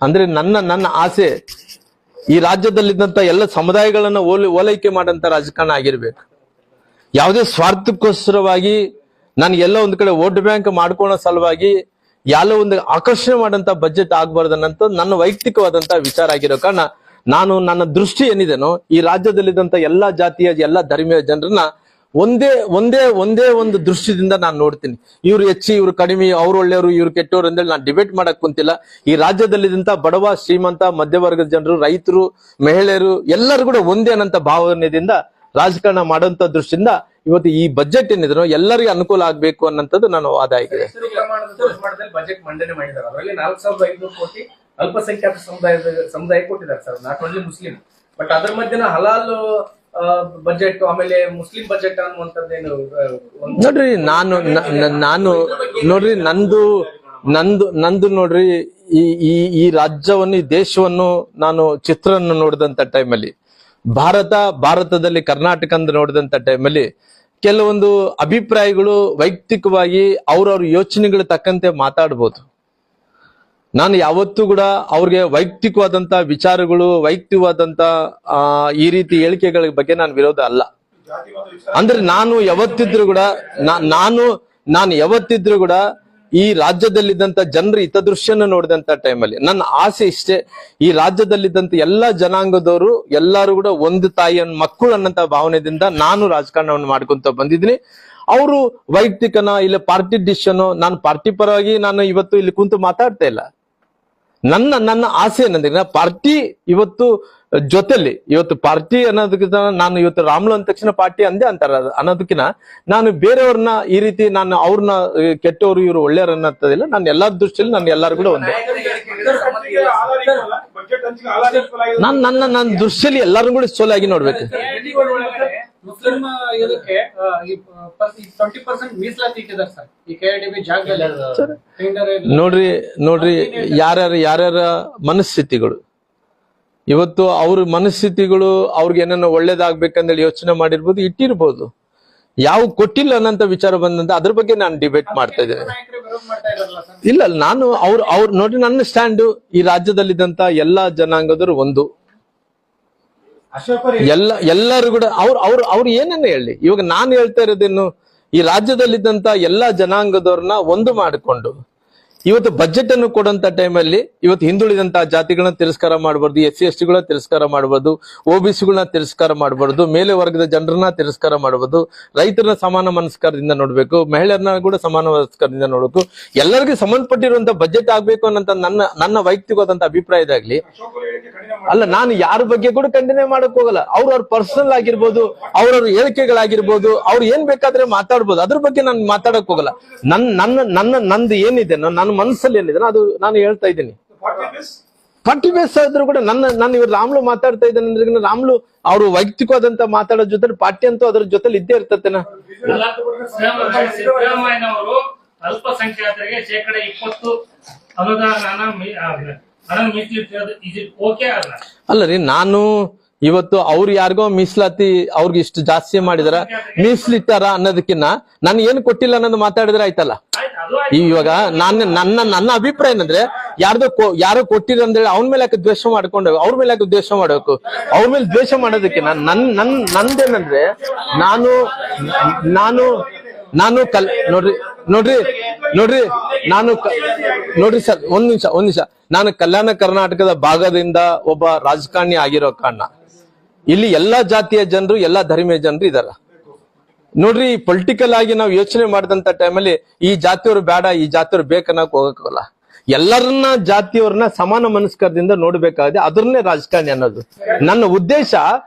ಅಂದ್ರೆ ನನ್ನ ಆಸೆ ಈ ರಾಜ್ಯದಲ್ಲಿದ್ದಂತ ಎಲ್ಲ ಸಮುದಾಯಗಳನ್ನ ಓಲೈಕೆ ಮಾಡಂತ ರಾಜಕಾರಣ ಆಗಿರ್ಬೇಕು. ಯಾವುದೇ ಸ್ವಾರ್ಥಕ್ಕೋಸ್ಕರವಾಗಿ ನಾನು ಎಲ್ಲ ಒಂದ್ ಕಡೆ ವೋಟ್ ಬ್ಯಾಂಕ್ ಮಾಡ್ಕೊಳ್ಳೋ ಸಲುವಾಗಿ ಎಲ್ಲ ಒಂದು ಆಕರ್ಷಣೆ ಮಾಡಂತ ಬಜೆಟ್ ಆಗ್ಬಾರ್ದನ್ನಂತ ನನ್ನ ವೈಯಕ್ತಿಕವಾದಂತ ವಿಚಾರ ಆಗಿರೋ ಕಾರಣ ನಾನು ನನ್ನ ದೃಷ್ಟಿ ಏನಿದೆನೋ ಈ ರಾಜ್ಯದಲ್ಲಿದ್ದಂತ ಎಲ್ಲಾ ಜಾತಿಯ ಎಲ್ಲಾ ಧರ್ಮೀಯ ಜನರನ್ನ ಒಂದೇ ಒಂದು ದೃಷ್ಟಿದಿಂದ ನಾನು ನೋಡ್ತೀನಿ. ಇವ್ರು ಹೆಚ್ಚಿ ಇವ್ರು ಕಡಿಮೆ, ಅವ್ರು ಒಳ್ಳೆಯವರು ಇವ್ರು ಕೆಟ್ಟವರು ಅಂತೇಳಿ ನಾನು ಡಿಬೇಟ್ ಮಾಡಕ್ ಕುಂತಿಲ್ಲ. ಈ ರಾಜ್ಯದಲ್ಲಿದ್ದಂತ ಬಡವ, ಶ್ರೀಮಂತ, ಮಧ್ಯವರ್ಗದ ಜನರು, ರೈತರು, ಮಹಿಳೆಯರು ಎಲ್ಲರೂ ಕೂಡ ಒಂದೇ ಅನ್ನಂತ ಭಾವನೆಯಿಂದ ರಾಜಕಾರಣ ಮಾಡುವಂತ ದೃಷ್ಟಿಯಿಂದ ಇವತ್ತು ಈ ಬಜೆಟ್ ಏನಿದ್ರು ಎಲ್ಲರಿಗೂ ಅನುಕೂಲ ಆಗ್ಬೇಕು ಅನ್ನಂಥದ್ದು ನಾನು ವಾದ ಆಗಿದೆ. ಬಜೆಟ್ ಮಂಡನೆ ಮಾಡಿದ್ದಾರೆ. ಅದರಲ್ಲಿ 4500 ಕೋಟಿ ಅಲ್ಪಸಂಖ್ಯಾತ ಸಮುದಾಯ ಕೊಟ್ಟಿದ್ದಾರೆ sir, not only Muslim. But ಅದ್ರ ಮಧ್ಯೆ ಹಲಾಲ್ ಬಜೆಟ್ ಆಮೇಲೆ ಮುಸ್ಲಿಂ ಬಜೆಟ್ ಅನ್ನುವಂಥದ್ದೇನು ನೋಡ್ರಿ, ನೋಡ್ರಿ ನಂದು ನೋಡ್ರಿ ಈ ರಾಜ್ಯವನ್ನು ಈ ದೇಶವನ್ನು ನಾನು ಚಿತ್ರವನ್ನು ನೋಡಿದಂತ ಟೈಮಲ್ಲಿ ಭಾರತದಲ್ಲಿ ಕರ್ನಾಟಕ ಅಂತ ನೋಡಿದಂತ ಟೈಮಲ್ಲಿ ಕೆಲವೊಂದು ಅಭಿಪ್ರಾಯಗಳು ವೈಯಕ್ತಿಕವಾಗಿ ಅವ್ರವ್ರ ಯೋಚನೆಗಳು ತಕ್ಕಂತೆ ಮಾತಾಡ್ಬೋದು. ನಾನು ಯಾವತ್ತೂ ಕೂಡ ಅವ್ರಿಗೆ ವೈಯಕ್ತಿಕವಾದಂತ ವಿಚಾರಗಳು, ವೈಯಕ್ತಿಕವಾದಂತ ಈ ರೀತಿ ಹೇಳಿಕೆಗಳ ಬಗ್ಗೆ ನಾನು ವಿರೋಧ ಅಲ್ಲ. ಅಂದ್ರೆ ನಾನು ಯಾವತ್ತಿದ್ರು ಕೂಡ ಈ ರಾಜ್ಯದಲ್ಲಿದ್ದಂತ ಜನರ ಹಿತದೃಷ್ಟಿಯನ್ನು ನೋಡಿದಂತ ಟೈಮಲ್ಲಿ ನನ್ನ ಆಸೆ ಇಷ್ಟೇ, ಈ ರಾಜ್ಯದಲ್ಲಿದ್ದಂತ ಎಲ್ಲಾ ಜನಾಂಗದವರು ಎಲ್ಲರೂ ಕೂಡ ಒಂದು ತಾಯಿಯ ಮಕ್ಕಳು ಅನ್ನಂತ ಭಾವನೆಯಿಂದ ನಾನು ರಾಜಕಾರಣವನ್ನು ಮಾಡ್ಕೊಂತ ಬಂದಿದ್ದೀನಿ. ಅವರು ವೈಯಕ್ತಿಕನ ಇಲ್ಲ ಪಾರ್ಟಿ ಡಿಸಿಷನ್, ನಾನು ಪಾರ್ಟಿ ಪರವಾಗಿ ನಾನು ಇವತ್ತು ಇಲ್ಲಿ ಕುಂತು ಮಾತಾಡ್ತಾ ಇಲ್ಲ. ನನ್ನ ಆಸೆ ಏನಂದ್ರೆ ಪಾರ್ಟಿ ಇವತ್ತು ಜೊತೆಲಿ ಇವತ್ತು ಪಾರ್ಟಿ ಅನ್ನೋದಕ್ಕಿಂತ ನಾನು ಇವತ್ತು ರಾಮ್ಲು ಅಂದ ತಕ್ಷಣ ಪಾರ್ಟಿ ಅಂದೇ ಅಂತಾರ ಅನ್ನೋದಕ್ಕಿಂತ ನಾನು ಬೇರೆಯವ್ರನ್ನ ಈ ರೀತಿ ನಾನು ಅವ್ರನ್ನ ಕೆಟ್ಟವರು ಇವ್ರು ಒಳ್ಳೆಯವ್ರು ಅನ್ನೋದಿಲ್ಲ. ನಾನು ಎಲ್ಲಾ ದೃಷ್ಟಿಯಲ್ಲಿ ನಾನು ಎಲ್ಲಾರು ಕೂಡ ಒಂದೇ. ನನ್ನ ದೃಷ್ಟಿಯಲ್ಲಿ ಎಲ್ಲರೂ ಕೂಡ ಸೋಲಾಗಿ ನೋಡ್ಬೇಕು. ಮುಸ್ಲಿಂ ಇದಕ್ಕೆ 20% ಮೀಸಲಾತಿ ಇಟ್ಟಿದ್ದಾರೆ ಸರ್ ಈ ಕೆಆರ್ಡಿಬಿ ಜಾಗದಲ್ಲಿ. ನೋಡ್ರಿ ಯಾರ್ಯಾರ ಮನಸ್ಥಿತಿಗಳು ಇವತ್ತು ಅವ್ರ ಮನಸ್ಥಿತಿಗಳು ಅವ್ರಿಗೆ ಏನನ್ನ ಒಳ್ಳೇದಾಗ್ಬೇಕಂದೇಳಿ ಯೋಚನೆ ಮಾಡಿರ್ಬೋದು, ಇಟ್ಟಿರ್ಬೋದು. ಯಾವ ಕೊಟ್ಟಿಲ್ಲ ಅನ್ನಂತ ವಿಚಾರ ಬಂದಂತ ಅದ್ರ ಬಗ್ಗೆ ನಾನು ಡಿಬೇಟ್ ಮಾಡ್ತಾ ಇದ್ದೇನೆ. ಇಲ್ಲ, ನಾನು ಅವ್ರ ನೋಡ್ರಿ, ನನ್ನ ಸ್ಟ್ಯಾಂಡ್ ಈ ರಾಜ್ಯದಲ್ಲಿದ್ದಂತ ಎಲ್ಲಾ ಜನಾಂಗದವರು ಒಂದು, ಎಲ್ಲರೂ ಕೂಡ ಅವ್ರು ಏನನ್ನ ಹೇಳಿ. ಇವಾಗ ನಾನು ಹೇಳ್ತಾ ಇರೋದೇನು, ಈ ರಾಜ್ಯದಲ್ಲಿದ್ದಂತ ಎಲ್ಲಾ ಜನಾಂಗದವ್ರನ್ನ ಒಂದು ಮಾಡಿಕೊಂಡು ಇವತ್ತು ಬಜೆಟ್ ಅನ್ನು ಕೊಡುವಂತ ಟೈಮಲ್ಲಿ ಇವತ್ತು ಹಿಂದುಳಿದಂತ ಜಾತಿಗಳನ್ನ ತಿರಸ್ಕಾರ ಮಾಡಬಾರ್ದು, SC ST ಗಳನ್ನ ತಿರಸ್ಕಾರ ಮಾಡಬಾರ್ದು, OBC ಗಳನ್ನ ತಿರಸ್ಕಾರ ಮಾಡಬಾರ್ದು, ಮೇಲೆ ವರ್ಗದ ಜನರನ್ನ ತಿರಸ್ಕಾರ ಮಾಡಬಹುದು, ರೈತರನ್ನ ಸಮಾನ ಮನಸ್ಕಾರದಿಂದ ನೋಡ್ಬೇಕು, ಮಹಿಳೆಯರನ್ನ ಕೂಡ ಸಮಾನ ಮನಸ್ಕಾರದಿಂದ ನೋಡ್ಬೇಕು, ಎಲ್ಲರಿಗೂ ಸಂಬಂಧಪಟ್ಟಿರುವಂತ ಬಜೆಟ್ ಆಗ್ಬೇಕು ಅನ್ನಂತ ನನ್ನ ವೈಯಕ್ತಿಕವಾದಂತ ಅಭಿಪ್ರಾಯದಾಗ್ಲಿ ಅಲ್ಲ. ನಾನು ಯಾರ ಬಗ್ಗೆ ಕೂಡ ಖಂಡನೆ ಮಾಡಕ್ ಹೋಗಲ್ಲ. ಅವ್ರವ್ರ ಪರ್ಸನಲ್ ಆಗಿರ್ಬೋದು, ಅವ್ರವ್ರ ಹೇಳಿಕೆಗಳಾಗಿರ್ಬೋದು, ಅವ್ರು ಏನ್ ಬೇಕಾದ್ರೆ ಮಾತಾಡ್ಬೋದು, ಅದ್ರ ಬಗ್ಗೆ ನಾನು ಮಾತಾಡಕ್ ಹೋಗಲ್ಲ. ನಂದು ಏನಿದೆ ನನ್ನ ಮನಸ್ಸಲ್ಲಿ ಏನಿದೆ ಅದು ನಾನು ಹೇಳ್ತಾ ಇದ್ದೀನಿ. ಪಾರ್ಟಿ ಬೇಸ್ ಆದ್ರೂ ಕೂಡ ನಾನು ಇವ್ರು ರಾಮ್ಲು ಮಾತಾಡ್ತಾ ಇದ್ದೇನೆ ಅಂದ್ರೆ ರಾಮ್ಲು ಅವರು ವೈಯಕ್ತಿಕವಾದಂತ ಮಾತಾಡೋ ಜೊತೆ ಪಾರ್ಟಿ ಅಂತೂ ಅದ್ರ ಜೊತೆ ಇದ್ದೇ ಇರ್ತೇನ. ಸಿದ್ದರಾಮಯ್ಯನವರು ಅಲ್ಪಸಂಖ್ಯಾತರಿಗೆ 20% ಅಲ್ಲರಿ, ನಾನು ಇವತ್ತು ಅವ್ರು ಯಾರಿಗೋ ಮೀಸಲಾತಿ ಅವ್ರಿಗೆ ಇಷ್ಟು ಜಾಸ್ತಿ ಮಾಡಿದಾರ, ಮೀಸಲಿಟ್ಟಾರ ಅನ್ನೋದಕ್ಕಿನ್ನ ನಾನು ಏನು ಕೊಟ್ಟಿಲ್ಲ ಅನ್ನೋದು ಮಾತಾಡಿದ್ರೆ ಆಯ್ತಲ್ಲ. ಇವಾಗ ನನ್ನ ಅಭಿಪ್ರಾಯ ಏನಂದ್ರೆ ಯಾರೋ ಕೊಟ್ಟಿರ ಅಂತೇಳಿ ಅವನ ಮೇಲೆ ಯಾಕೆ ದ್ವೇಷ ಮಾಡ್ಕೊಂಡು ಅವ್ರ ಮೇಲೆ ಯಾಕೆ ದ್ವೇಷ ಮಾಡ್ಬೇಕು? ಅವ್ರ ಮೇಲೆ ದ್ವೇಷ ಮಾಡೋದಕ್ಕೆ ನಂದೇನಂದ್ರೆ ನಾನು ನೋಡ್ರಿ ನೋಡ್ರಿ ನೋಡ್ರಿ ನಾನು ನೋಡ್ರಿ ಸರ್ ಒಂದ್ ನಿಮಿಷ ನಾನು ಕಲ್ಯಾಣ ಕರ್ನಾಟಕದ ಭಾಗದಿಂದ ಒಬ್ಬ ರಾಜಕಾರಣಿ ಆಗಿರೋ ಕಾರಣ ಇಲ್ಲಿ ಎಲ್ಲಾ ಜಾತಿಯ ಜನರು ಎಲ್ಲಾ ಧರ್ಮೀಯ ಜನರು ಇದಾರ. ನೋಡ್ರಿ ಪೊಲಿಟಿಕಲ್ ಆಗಿ ನಾವು ಯೋಚನೆ ಮಾಡಿದಂತ ಟೈಮಲ್ಲಿ ಈ ಜಾತಿಯವ್ರು ಬೇಡ ಈ ಜಾತಿಯವ್ರು ಬೇಕನ್ನಕ್ ಹೋಗಕ್ಕಾಗಲ್ಲ. ಎಲ್ಲರನ್ನ ಜಾತಿಯವ್ರನ್ನ ಸಮಾನ ಮನಸ್ಕರದಿಂದ ನೋಡ್ಬೇಕಾಗಿದೆ, ಅದ್ರನ್ನೇ ರಾಜಕಾರಣಿ ಅನ್ನೋದು. ನನ್ನ ಉದ್ದೇಶ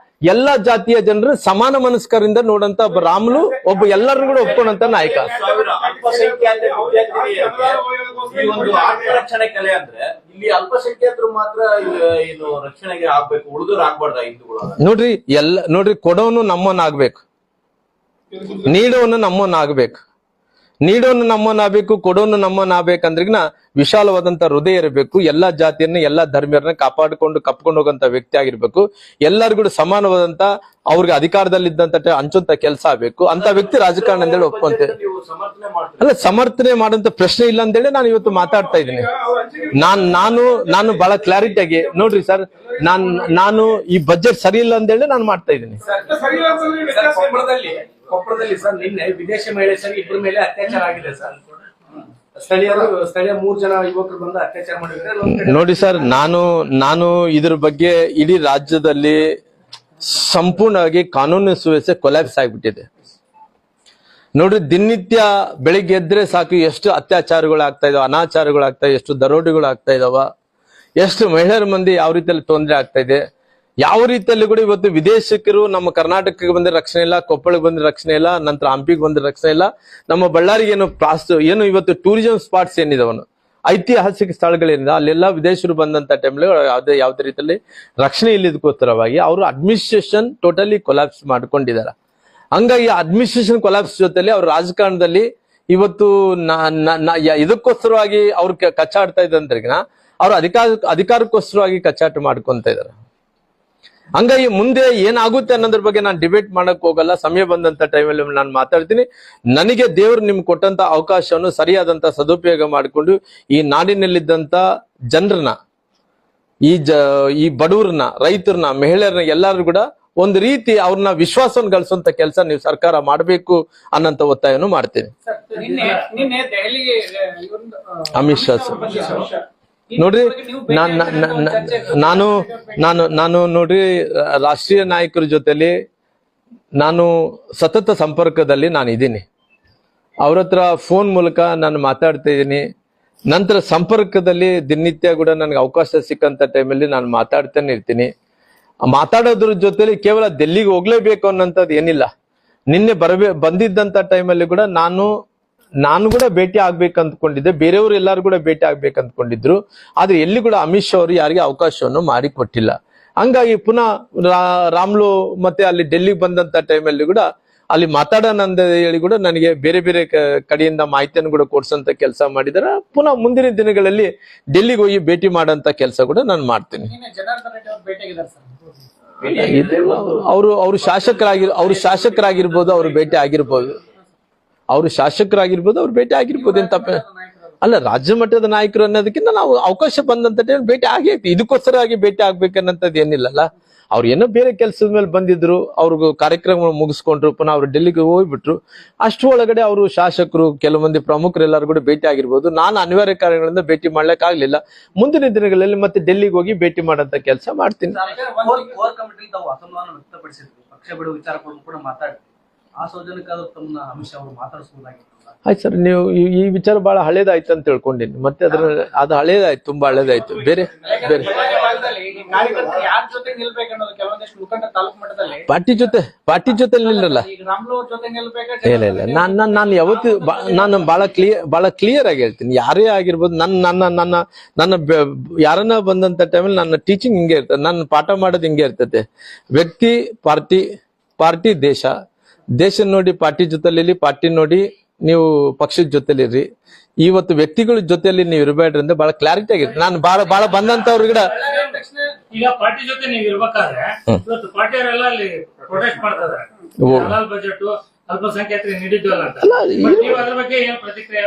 ಎಲ್ಲಾ ಜಾತಿಯ ಜನರು ಸಮಾನ ಮನಸ್ಕರಿಂದ ನೋಡಂತ ಒಬ್ಬ ರಾಮುಲು ಒಬ್ಬ ಎಲ್ಲರನ್ನು ಕೂಡ ಒಪ್ಕೊಂಡಂತ ನಾಯಕ. ಈ ಒಂದು ಆತ್ಮರಕ್ಷಣೆ ಕಲೆ ಅಂದ್ರೆ ಇಲ್ಲಿ ಅಲ್ಪಸಂಖ್ಯಾತರು ಮಾತ್ರ ಏನು ರಕ್ಷಣೆಗೆ ಆಗ್ಬೇಕು, ಉಳಿದವ್ರು ಆಗ್ಬಾರ್ದ ಹಿಂದೂಗಳು? ನೋಡ್ರಿ ಕೊಡೋನು ನಮ್ಮನ್ನಾಗ್ಬೇಕು, ನೀಡೋನು ನಮ್ಮನ್ನಾಗ್ಬೇಕು. ನೀಡೋನು ನಮ್ಮನ್ನಾಗಬೇಕು, ಕೊಡೋನು ನಮ್ಮನ್ನಾಗಬೇಕಂದ್ರಿಗಿನ ವಿಶಾಲವಾದಂತ ಹೃದಯ ಇರಬೇಕು. ಎಲ್ಲಾ ಜಾತಿಯನ್ನ ಎಲ್ಲಾ ಧರ್ಮೀಯರನ್ನ ಕಪ್ಕೊಂಡು ಹೋಗಂತ ವ್ಯಕ್ತಿ ಆಗಿರ್ಬೇಕು. ಎಲ್ಲರಿಗೂ ಸಮಾನವಾದಂತ ಅವ್ರಿಗೆ ಅಧಿಕಾರದಲ್ಲಿದ್ದಂತ ಹಂಚುವಂತ ಕೆಲಸ ಆಗ್ಬೇಕು. ಅಂತ ವ್ಯಕ್ತಿ ರಾಜಕಾರಣ ಅಂತೇಳಿ ಒಪ್ಕೊಂತೇವೆ. ಅಲ್ಲ, ಸಮರ್ಥನೆ ಮಾಡೋಂತ ಪ್ರಶ್ನೆ ಇಲ್ಲ ಅಂತೇಳಿ ನಾನು ಇವತ್ತು ಮಾತಾಡ್ತಾ ಇದ್ದೀನಿ. ನಾನು ಬಹಳ ಕ್ಲಾರಿಟಿಯಾಗಿ ನೋಡ್ರಿ ಸರ್, ನಾನು ಈ ಬಜೆಟ್ ಸರಿ ಇಲ್ಲ ಅಂತೇಳಿ ನಾನು ಮಾಡ್ತಾ ಇದ್ದೀನಿ. ಕೊಪ್ಪಳದಲ್ಲಿ ಸರ್ ನಿನ್ನೆ ವಿದೇಶಿ ಮಹಿಳೆ ಸರಿ ಇಬ್ಬರ ಮೇಲೆ ಅತ್ಯಾಚಾರ ಆಗಿದೆ ಸರ್. ಸ್ಥಳೀಯ 3 ಜನ ಯುವಕರು ಬಂದು ಅತ್ಯಾಚಾರ ಮಾಡಿದ್ದಾರೆ. ನೋಡಿ ಸರ್, ನಾನು ಇದ್ರ ಬಗ್ಗೆ ಇಡೀ ರಾಜ್ಯದಲ್ಲಿ ಸಂಪೂರ್ಣವಾಗಿ ಕಾನೂನು ಸುವ್ಯವಸ್ಥೆ ಕೊಲ್ಯಾಪ್ಸ್ ಆಗಿಬಿಟ್ಟಿದೆ. ನೋಡ್ರಿ, ದಿನನಿತ್ಯ ಬೆಳಿಗ್ಗೆ ಎದ್ರೆ ಸಾಕು ಎಷ್ಟು ಅತ್ಯಾಚಾರಗಳಾಗ್ತಾ ಇದಾವ, ಅನಾಚಾರಗಳಾಗ್ತಾ ಇದಾವ, ಎಷ್ಟು ದರೋಡೆಗಳಾಗ್ತಾ ಇದಾವ, ಎಷ್ಟು ಮಹಿಳೆಯರ ಮಂದಿ ಯಾವ ರೀತಿಯಲ್ಲಿ ತೊಂದರೆ ಆಗ್ತಾ ಇದೆ. ಯಾವ ರೀತಿಯಲ್ಲಿ ಕೂಡ ಇವತ್ತು ವಿದೇಶಿಕರು ನಮ್ಮ ಕರ್ನಾಟಕಕ್ಕೆ ಬಂದ ರಕ್ಷಣೆ ಇಲ್ಲ, ಕೊಪ್ಪಳಕ್ಕೆ ಬಂದ ರಕ್ಷಣೆ ಇಲ್ಲ, ನಂತರ ಹಂಪಿಗೆ ಬಂದ ರಕ್ಷಣೆ ಇಲ್ಲ. ನಮ್ಮ ಬಳ್ಳಾರಿಗೆ ಏನು ಇವತ್ತು ಟೂರಿಸಂ ಸ್ಪಾಟ್ಸ್ ಏನಿದಾವನು, ಐತಿಹಾಸಿಕ ಸ್ಥಳಗಳೇನಿದೆ ಅಲ್ಲೆಲ್ಲ ವಿದೇಶರು ಬಂದಂತ ಟೈಮ್ಲಿ ಯಾವುದೇ ರೀತಿಯಲ್ಲಿ ರಕ್ಷಣೆ ಇಲ್ಲದಕ್ಕೋಸ್ಕರವಾಗಿ ಅವರು ಅಡ್ಮಿನಿಸ್ಟ್ರೇಷನ್ ಟೋಟಲಿ ಕೊಲಾಪ್ಸ್ ಮಾಡ್ಕೊಂಡಿದ್ದಾರೆ. ಹಂಗಾಗಿ ಅಡ್ಮಿನಿಸ್ಟ್ರೇಷನ್ ಕೊಲಾಪ್ಸ್ ಜೊತೆಲಿ ಅವ್ರ ರಾಜಕಾರಣದಲ್ಲಿ ಇವತ್ತು ಇದಕ್ಕೋಸ್ಕರವಾಗಿ ಅವ್ರು ಕಚ್ಚಾಡ್ತಾ ಇದ್ದಂದ್ರಿಗಿನ ಅವ್ರು ಅಧಿಕಾರಕ್ಕೋಸ್ಕರವಾಗಿ ಕಚ್ಚಾಟ ಮಾಡ್ಕೊಂತ ಇದಾರೆ. ಹಂಗಾಗಿ ಮುಂದೆ ಏನಾಗುತ್ತೆ ಅನ್ನೋದ್ರ ಬಗ್ಗೆ ನಾನು ಡಿಬೇಟ್ ಮಾಡಕ್ ಹೋಗಲ್ಲ. ಸಮಯ ಬಂದಂತ ಟೈಮಲ್ಲಿ ನಾನು ಮಾತಾಡ್ತೀನಿ. ನನಗೆ ದೇವರು ನಿಮ್ಗೆ ಕೊಟ್ಟಂತ ಅವಕಾಶವನ್ನು ಸರಿಯಾದಂತ ಸದುಪಯೋಗ ಮಾಡಿಕೊಂಡು ಈ ನಾಡಿನಲ್ಲಿದ್ದಂತ ಜನರನ್ನ, ಈ ಬಡವರನ್ನ, ರೈತರನ್ನ, ಮಹಿಳೆಯರನ್ನ ಎಲ್ಲರೂ ಕೂಡ ಒಂದು ರೀತಿ ಅವ್ರನ್ನ ವಿಶ್ವಾಸವನ್ನು ಗಳಿಸುವಂತ ಕೆಲಸ ನೀವು ಸರ್ಕಾರ ಮಾಡಬೇಕು ಅನ್ನಂತ ಒತ್ತಾಯವನ್ನು ಮಾಡ್ತೀನಿ. ಅಮಿತ್ ಶಾ ಸರ್ ನೋಡ್ರಿ, ನಾನು ನೋಡ್ರಿ ರಾಷ್ಟ್ರೀಯ ನಾಯಕರ ಜೊತೆಲಿ ನಾನು ಸತತ ಸಂಪರ್ಕದಲ್ಲಿ ನಾನು ಇದ್ದೀನಿ. ಅವ್ರ ಹತ್ರ ಫೋನ್ ಮೂಲಕ ನಾನು ಮಾತಾಡ್ತಾ ಇದ್ದೀನಿ. ನಂತರ ಸಂಪರ್ಕದಲ್ಲಿ ದಿನನಿತ್ಯ ಕೂಡ ನನಗೆ ಅವಕಾಶ ಸಿಕ್ಕಂತ ಟೈಮಲ್ಲಿ ನಾನು ಮಾತಾಡ್ತಾನೆ ಇರ್ತೀನಿ. ಮಾತಾಡೋದ್ರ ಜೊತೆಲಿ ಕೇವಲ ಡೆಲ್ಲಿಗೆ ಹೋಗ್ಲೇಬೇಕು ಅನ್ನೋಂಥದ್ದು ಏನಿಲ್ಲ. ನಿನ್ನೆ ಬಂದಿದ್ದಂತ ಟೈಮಲ್ಲಿ ಕೂಡ ನಾನು ಕೂಡ ಭೇಟಿ ಆಗ್ಬೇಕು ಅಂದ್ಕೊಂಡಿದ್ದೆ, ಬೇರೆಯವರು ಎಲ್ಲರೂ ಕೂಡ ಭೇಟಿ ಆಗ್ಬೇಕು ಅಂದ್ಕೊಂಡಿದ್ರು. ಆದ್ರೆ ಎಲ್ಲಿ ಕೂಡ ಅಮಿತ್ ಶಾ ಅವರು ಯಾರಿಗೆ ಅವಕಾಶವನ್ನು ಮಾಡಿಕೊಟ್ಟಿಲ್ಲ. ಹಂಗಾಗಿ ಪುನಃ ರಾಮ್ಲು ಮತ್ತೆ ಅಲ್ಲಿ ಡೆಲ್ಲಿಗೆ ಬಂದಂತ ಟೈಮಲ್ಲಿ ಕೂಡ ಅಲ್ಲಿ ಮಾತಾಡೋಣ ಅಂತ ಹೇಳಿ ಕೂಡ ನನಗೆ ಬೇರೆ ಬೇರೆ ಕಡೆಯಿಂದ ಮಾಹಿತಿಯನ್ನು ಕೂಡ ಕೊಡ್ಸಂತ ಕೆಲಸ ಮಾಡಿದಾರೆ. ಪುನಃ ಮುಂದಿನ ದಿನಗಳಲ್ಲಿ ಡೆಲ್ಲಿಗೆ ಹೋಗಿ ಭೇಟಿ ಮಾಡೋಂತ ಕೆಲಸ ಕೂಡ ನಾನು ಮಾಡ್ತೀನಿ. ಅವರು ಶಾಸಕರಾಗಿರ್ಬೋದು, ಅವ್ರು ಭೇಟಿ ಆಗಿರ್ಬೋದು, ಅವ್ರು ಭೇಟಿ ಆಗಿರ್ಬೋದು. ಏನ್ ತಪ್ಪ ಅಲ್ಲ, ರಾಜ್ಯ ಮಟ್ಟದ ನಾಯಕರು ಅನ್ನೋದಕ್ಕಿಂತ ನಾವು ಅವಕಾಶ ಬಂದಂತ ಟೈಮ್ ಭೇಟಿ ಆಗೇ ಇದಕ್ಕೋಸ್ಕರ ಆಗಿ ಭೇಟಿ ಆಗ್ಬೇಕನ್ನಂಥದ್ದು ಏನಿಲ್ಲಲ್ಲ. ಅವ್ರು ಏನೋ ಬೇರೆ ಕೆಲಸದ ಮೇಲೆ ಬಂದಿದ್ರು, ಅವ್ರಿಗೂ ಕಾರ್ಯಕ್ರಮ ಮುಗಿಸ್ಕೊಂಡ್ರು, ಪುನಃ ಅವ್ರು ಡೆಲ್ಲಿಗೆ ಹೋಗ್ಬಿಟ್ರು. ಅಷ್ಟು ಒಳಗಡೆ ಅವರು ಶಾಸಕರು, ಕೆಲವು ಮಂದಿ ಪ್ರಮುಖರು ಎಲ್ಲರೂ ಕೂಡ ಭೇಟಿ ಆಗಿರ್ಬೋದು. ನಾನು ಅನಿವಾರ್ಯ ಕಾರಣಗಳಿಂದ ಭೇಟಿ ಮಾಡ್ಲಿಕ್ಕೆ ಆಗ್ಲಿಲ್ಲ. ಮುಂದಿನ ದಿನಗಳಲ್ಲಿ ಮತ್ತೆ ಡೆಲ್ಲಿಗೆ ಹೋಗಿ ಭೇಟಿ ಮಾಡೋಂತ ಕೆಲಸ ಮಾಡ್ತೀನಿ. ಅಸಮಾಧಾನ ವ್ಯಕ್ತಪಡಿಸಿದ್ರು, ಪಕ್ಷ ಬಿಡುವ ವಿಚಾರ ಕೂಡ ಮಾತಾಡಿ ಆ ಸೌಜನ್ಯಕ್ಕಾದ್ರೂ ತಮ್ಮನ್ನ ಅಮಿತ್ ಶಾ ಅವರು ಮಾತಾಡಿಸಬಹುದಾಗಿತ್ತು. ಆಯ್ತು ಸರ್, ನೀವು ಈ ವಿಚಾರ ಬಹಳ ಹಳೇದಾಯ್ತು ಅಂತ ತಿಳ್ಕೊಂಡಿನಿ. ಮತ್ತೆ ಅದು ಹಳೇದಾಯ್ತು, ತುಂಬಾ ಹಳೇದಾಯ್ತು. ಬೇರೆ ಪಾರ್ಟಿ ಜೊತೆ ನಿಲ್ಲಲ್ಲ. ಇಲ್ಲ, ನಾನು ಯಾವತ್ತು ನಾನು ಬಹಳ ಕ್ಲಿಯರ್ ಆಗಿ ಹೇಳ್ತೀನಿ. ಯಾರೇ ಆಗಿರ್ಬೋದು, ನನ್ನ ಯಾರನ್ನ ಬಂದಂತ ಟೈಮಲ್ಲಿ ನನ್ನ ಟೀಚಿಂಗ್ ಹಿಂಗೆ ಇರ್ತದೆ, ನನ್ನ ಪಾಠ ಮಾಡೋದು ಹಿಂಗೆ ಇರ್ತದೆ. ವ್ಯಕ್ತಿ, ಪಾರ್ಟಿ ದೇಶ ನೋಡಿ ಪಾರ್ಟಿ ಜೊತೆಲಿ, ಪಾರ್ಟಿ ನೋಡಿ ನೀವು ಪಕ್ಷದ ಜೊತೆಲಿರ್ರಿ. ಇವತ್ತು ವ್ಯಕ್ತಿಗಳ ಜೊತೆಯಲ್ಲಿ ನೀವು ಇರಬೇಡ್ರಿ ಅಂತ ಬಹಳ ಕ್ಲಾರಿಟಿ ಆಗಿರುತ್ತೆ. ನಾನು ಬಹಳ ಬಂದಂತವ್ರು ಕೂಡ ಈಗ ಪಾರ್ಟಿ ಜೊತೆ ನೀವು ಇರ್ಬೇಕಾದ್ರೆ ಇವತ್ತು ಪಾರ್ಟಿಯವರೆಲ್ಲ ಅಲ್ಲಿ ಪ್ರೊಟೆಸ್ಟ್ ಮಾಡ್ತಾ ಇದ್ದಾರೆ. ಬಜೆಟ್ ಅಲ್ಪಸಂಖ್ಯಾತರಿಗೆ ನೀಡಿದ್ವಲ್ಲ ಅಂತ. ಅದ್ರ ಬಗ್ಗೆ ಏನು ಪ್ರತಿಕ್ರಿಯೆ?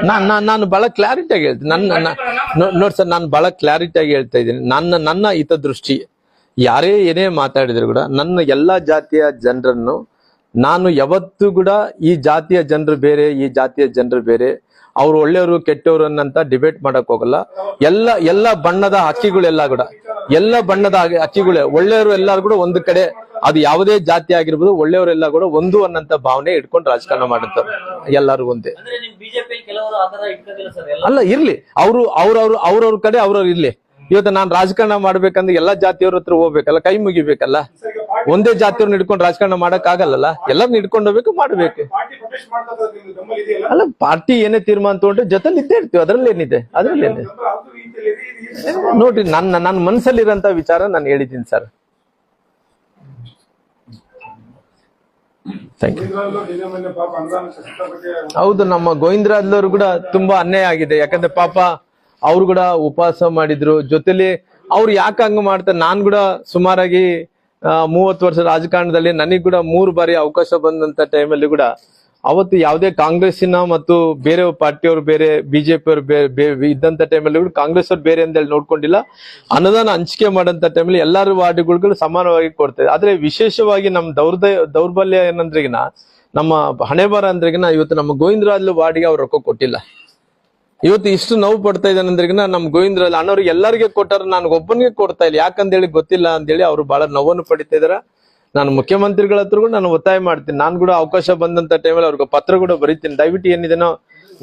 ನಾನು ಬಹಳ ಕ್ಲಾರಿಟಿ ಆಗಿ ಹೇಳ್ತೀನಿ. ನೋಡಿ ಸರ್, ನಾನು ಬಹಳ ಕ್ಲಾರಿಟಿ ಆಗಿ ಹೇಳ್ತಾ ಇದ್ದೀನಿ. ನನ್ನ ಹಿತದೃಷ್ಟಿ ಯಾರೇ ಏನೇ ಮಾತಾಡಿದ್ರು ಕೂಡ ನನ್ನ ಎಲ್ಲಾ ಜಾತಿಯ ಜನರನ್ನು ನಾನು ಯಾವತ್ತೂ ಕೂಡ ಈ ಜಾತಿಯ ಜನರು ಬೇರೆ, ಈ ಜಾತಿಯ ಜನರು ಬೇರೆ, ಅವ್ರು ಒಳ್ಳೆಯವರು ಕೆಟ್ಟವರು ಅನ್ನಂತ ಡಿಬೇಟ್ ಮಾಡಕ್ ಹೋಗಲ್ಲ. ಎಲ್ಲ ಬಣ್ಣದ ಹಕ್ಕಿಗಳೆಲ್ಲ ಕೂಡ, ಎಲ್ಲ ಬಣ್ಣದ ಹಕ್ಕಿಗಳೇ, ಒಳ್ಳೆಯವರು ಎಲ್ಲಾರು ಕೂಡ ಒಂದು ಕಡೆ, ಅದು ಯಾವುದೇ ಜಾತಿ ಆಗಿರ್ಬೋದು, ಒಳ್ಳೆಯವರೆಲ್ಲ ಕೂಡ ಒಂದು ಅನ್ನಂತ ಭಾವನೆ ಇಟ್ಕೊಂಡು ರಾಜಕಾರಣ ಮಾಡುತ್ತಾರೆ. ಎಲ್ಲರೂ ಒಂದೇ ಅಲ್ಲ, ಇರ್ಲಿ, ಅವ್ರವ್ರ ಕಡೆ ಅವ್ರವ್ರು ಇರ್ಲಿ. ಇವತ್ತು ನಾನು ರಾಜಕಾರಣ ಮಾಡ್ಬೇಕಂದ್ರೆ ಎಲ್ಲಾ ಜಾತಿಯವ್ರ ಹತ್ರ ಹೋಗ್ಬೇಕಲ್ಲ, ಕೈ ಮುಗಿಬೇಕಲ್ಲ. ಒಂದೇ ಜಾತಿಯವ್ರನ್ನ ಹಿಡ್ಕೊಂಡು ರಾಜಕಾರಣ ಮಾಡಕ್ ಆಗಲ್ಲ, ಎಲ್ಲರನ್ನ ಹಿಡ್ಕೊಂಡು ಹೋಗ್ಬೇಕು, ಮಾಡ್ಬೇಕು. ಅಲ್ಲ, ಪಾರ್ಟಿ ಏನೇ ತೀರ್ಮಾನ ತಗೊಂಡ್ರೆ ಜೊತೆಲಿ ಇದ್ದೇ ಇರ್ತೀವಿ, ಅದ್ರಲ್ಲಿ ಏನಿದೆ, ನೋಡ್ರಿ, ನನ್ನ ಮನಸ್ಸಲ್ಲಿರೋಂತ ವಿಚಾರ ನಾನು ಹೇಳಿದ್ದೀನಿ ಸರ್. Thank you. ಹೌದು, ನಮ್ಮ ಗೋವಿಂದರಾಜ್ಲವ್ರು ಕೂಡ ತುಂಬಾ ಅನ್ಯಾಯ ಆಗಿದೆ. ಯಾಕಂದ್ರೆ ಪಾಪ ಅವ್ರು ಕೂಡ ಉಪವಾಸ ಮಾಡಿದ್ರು, ಜೊತೆಲಿ ಅವ್ರು ಯಾಕೆ ಹಂಗ ಮಾಡ್ತಾರೆ. ನಾನ್ ಕೂಡ ಸುಮಾರಾಗಿ 30 ವರ್ಷ ರಾಜಕಾರಣದಲ್ಲಿ ನನಗ್ ಕೂಡ 3 ಬಾರಿ ಅವಕಾಶ ಬಂದಂತ ಟೈಮಲ್ಲಿ ಕೂಡ ಅವತ್ತು ಯಾವುದೇ ಕಾಂಗ್ರೆಸ್ಸಿನ ಮತ್ತು ಬೇರೆ ಪಾರ್ಟಿಯವರು ಬೇರೆ, ಬಿಜೆಪಿ ಅವರು ಬೇರೆ ಇದ್ದಂತ ಟೈಮಲ್ಲಿ ಕೂಡ ಕಾಂಗ್ರೆಸ್ ಅವ್ರು ಬೇರೆ ಅಂತೇಳಿ ನೋಡ್ಕೊಂಡಿಲ್ಲ. ಅನುದಾನ ಹಂಚಿಕೆ ಮಾಡಂತ ಟೈಮಲ್ಲಿ ಎಲ್ಲಾರು ವಾರ್ಡ್ಗಳು ಸಮಾನವಾಗಿ ಕೊಡ್ತೇವೆ. ಆದ್ರೆ ವಿಶೇಷವಾಗಿ ನಮ್ ದೌರ್ಬಲ್ಯ ಏನಂದ್ರೆಗಿನ, ನಮ್ಮ ಹಣೆಬರ ಅಂದ್ರೆಗಿನ, ಇವತ್ತು ನಮ್ಮ ಗೋವಿಂದರಾಜ್ ವಾರ್ಡ್ಗೆ ಅವ್ರು ರೊಕ್ಕ ಕೊಟ್ಟಿಲ್ಲ. ಇವತ್ತು ಇಷ್ಟು ನೋವು ಪಡ್ತಾ ಇದ್ದಾನೆ ಅಂದ್ರೆಗಿನ, ನಮ್ ಗೋವಿಂದರಾಜ್ ಅಣ್ಣವ್ರಿಗೆ ಎಲ್ಲರಿಗೆ ಕೊಟ್ಟಾರ, ನಾನು ಒಬ್ಬನಿಗೆ ಕೊಡ್ತಾ ಇಲ್ಲ. ಯಾಕಂದೇಳಿ ಗೊತ್ತಿಲ್ಲ ಅಂತೇಳಿ ಅವ್ರು ಬಹಳ ನೋವನ್ನು ಪಡಿತಾ ಇದಾರ. ನಾನು ಮುಖ್ಯಮಂತ್ರಿಗಳ ಹತ್ರ ಕೂಡ ನಾನು ಒತ್ತಾಯ ಮಾಡ್ತೀನಿ. ನಾನು ಕೂಡ ಅವಕಾಶ ಬಂದಂತ ಟೈಮಲ್ಲಿ ಅವ್ರಿಗೆ ಪತ್ರ ಕೂಡ ಬರೀತೀನಿ. ದಯವಿಟ್ಟು ಏನಿದೆನೋ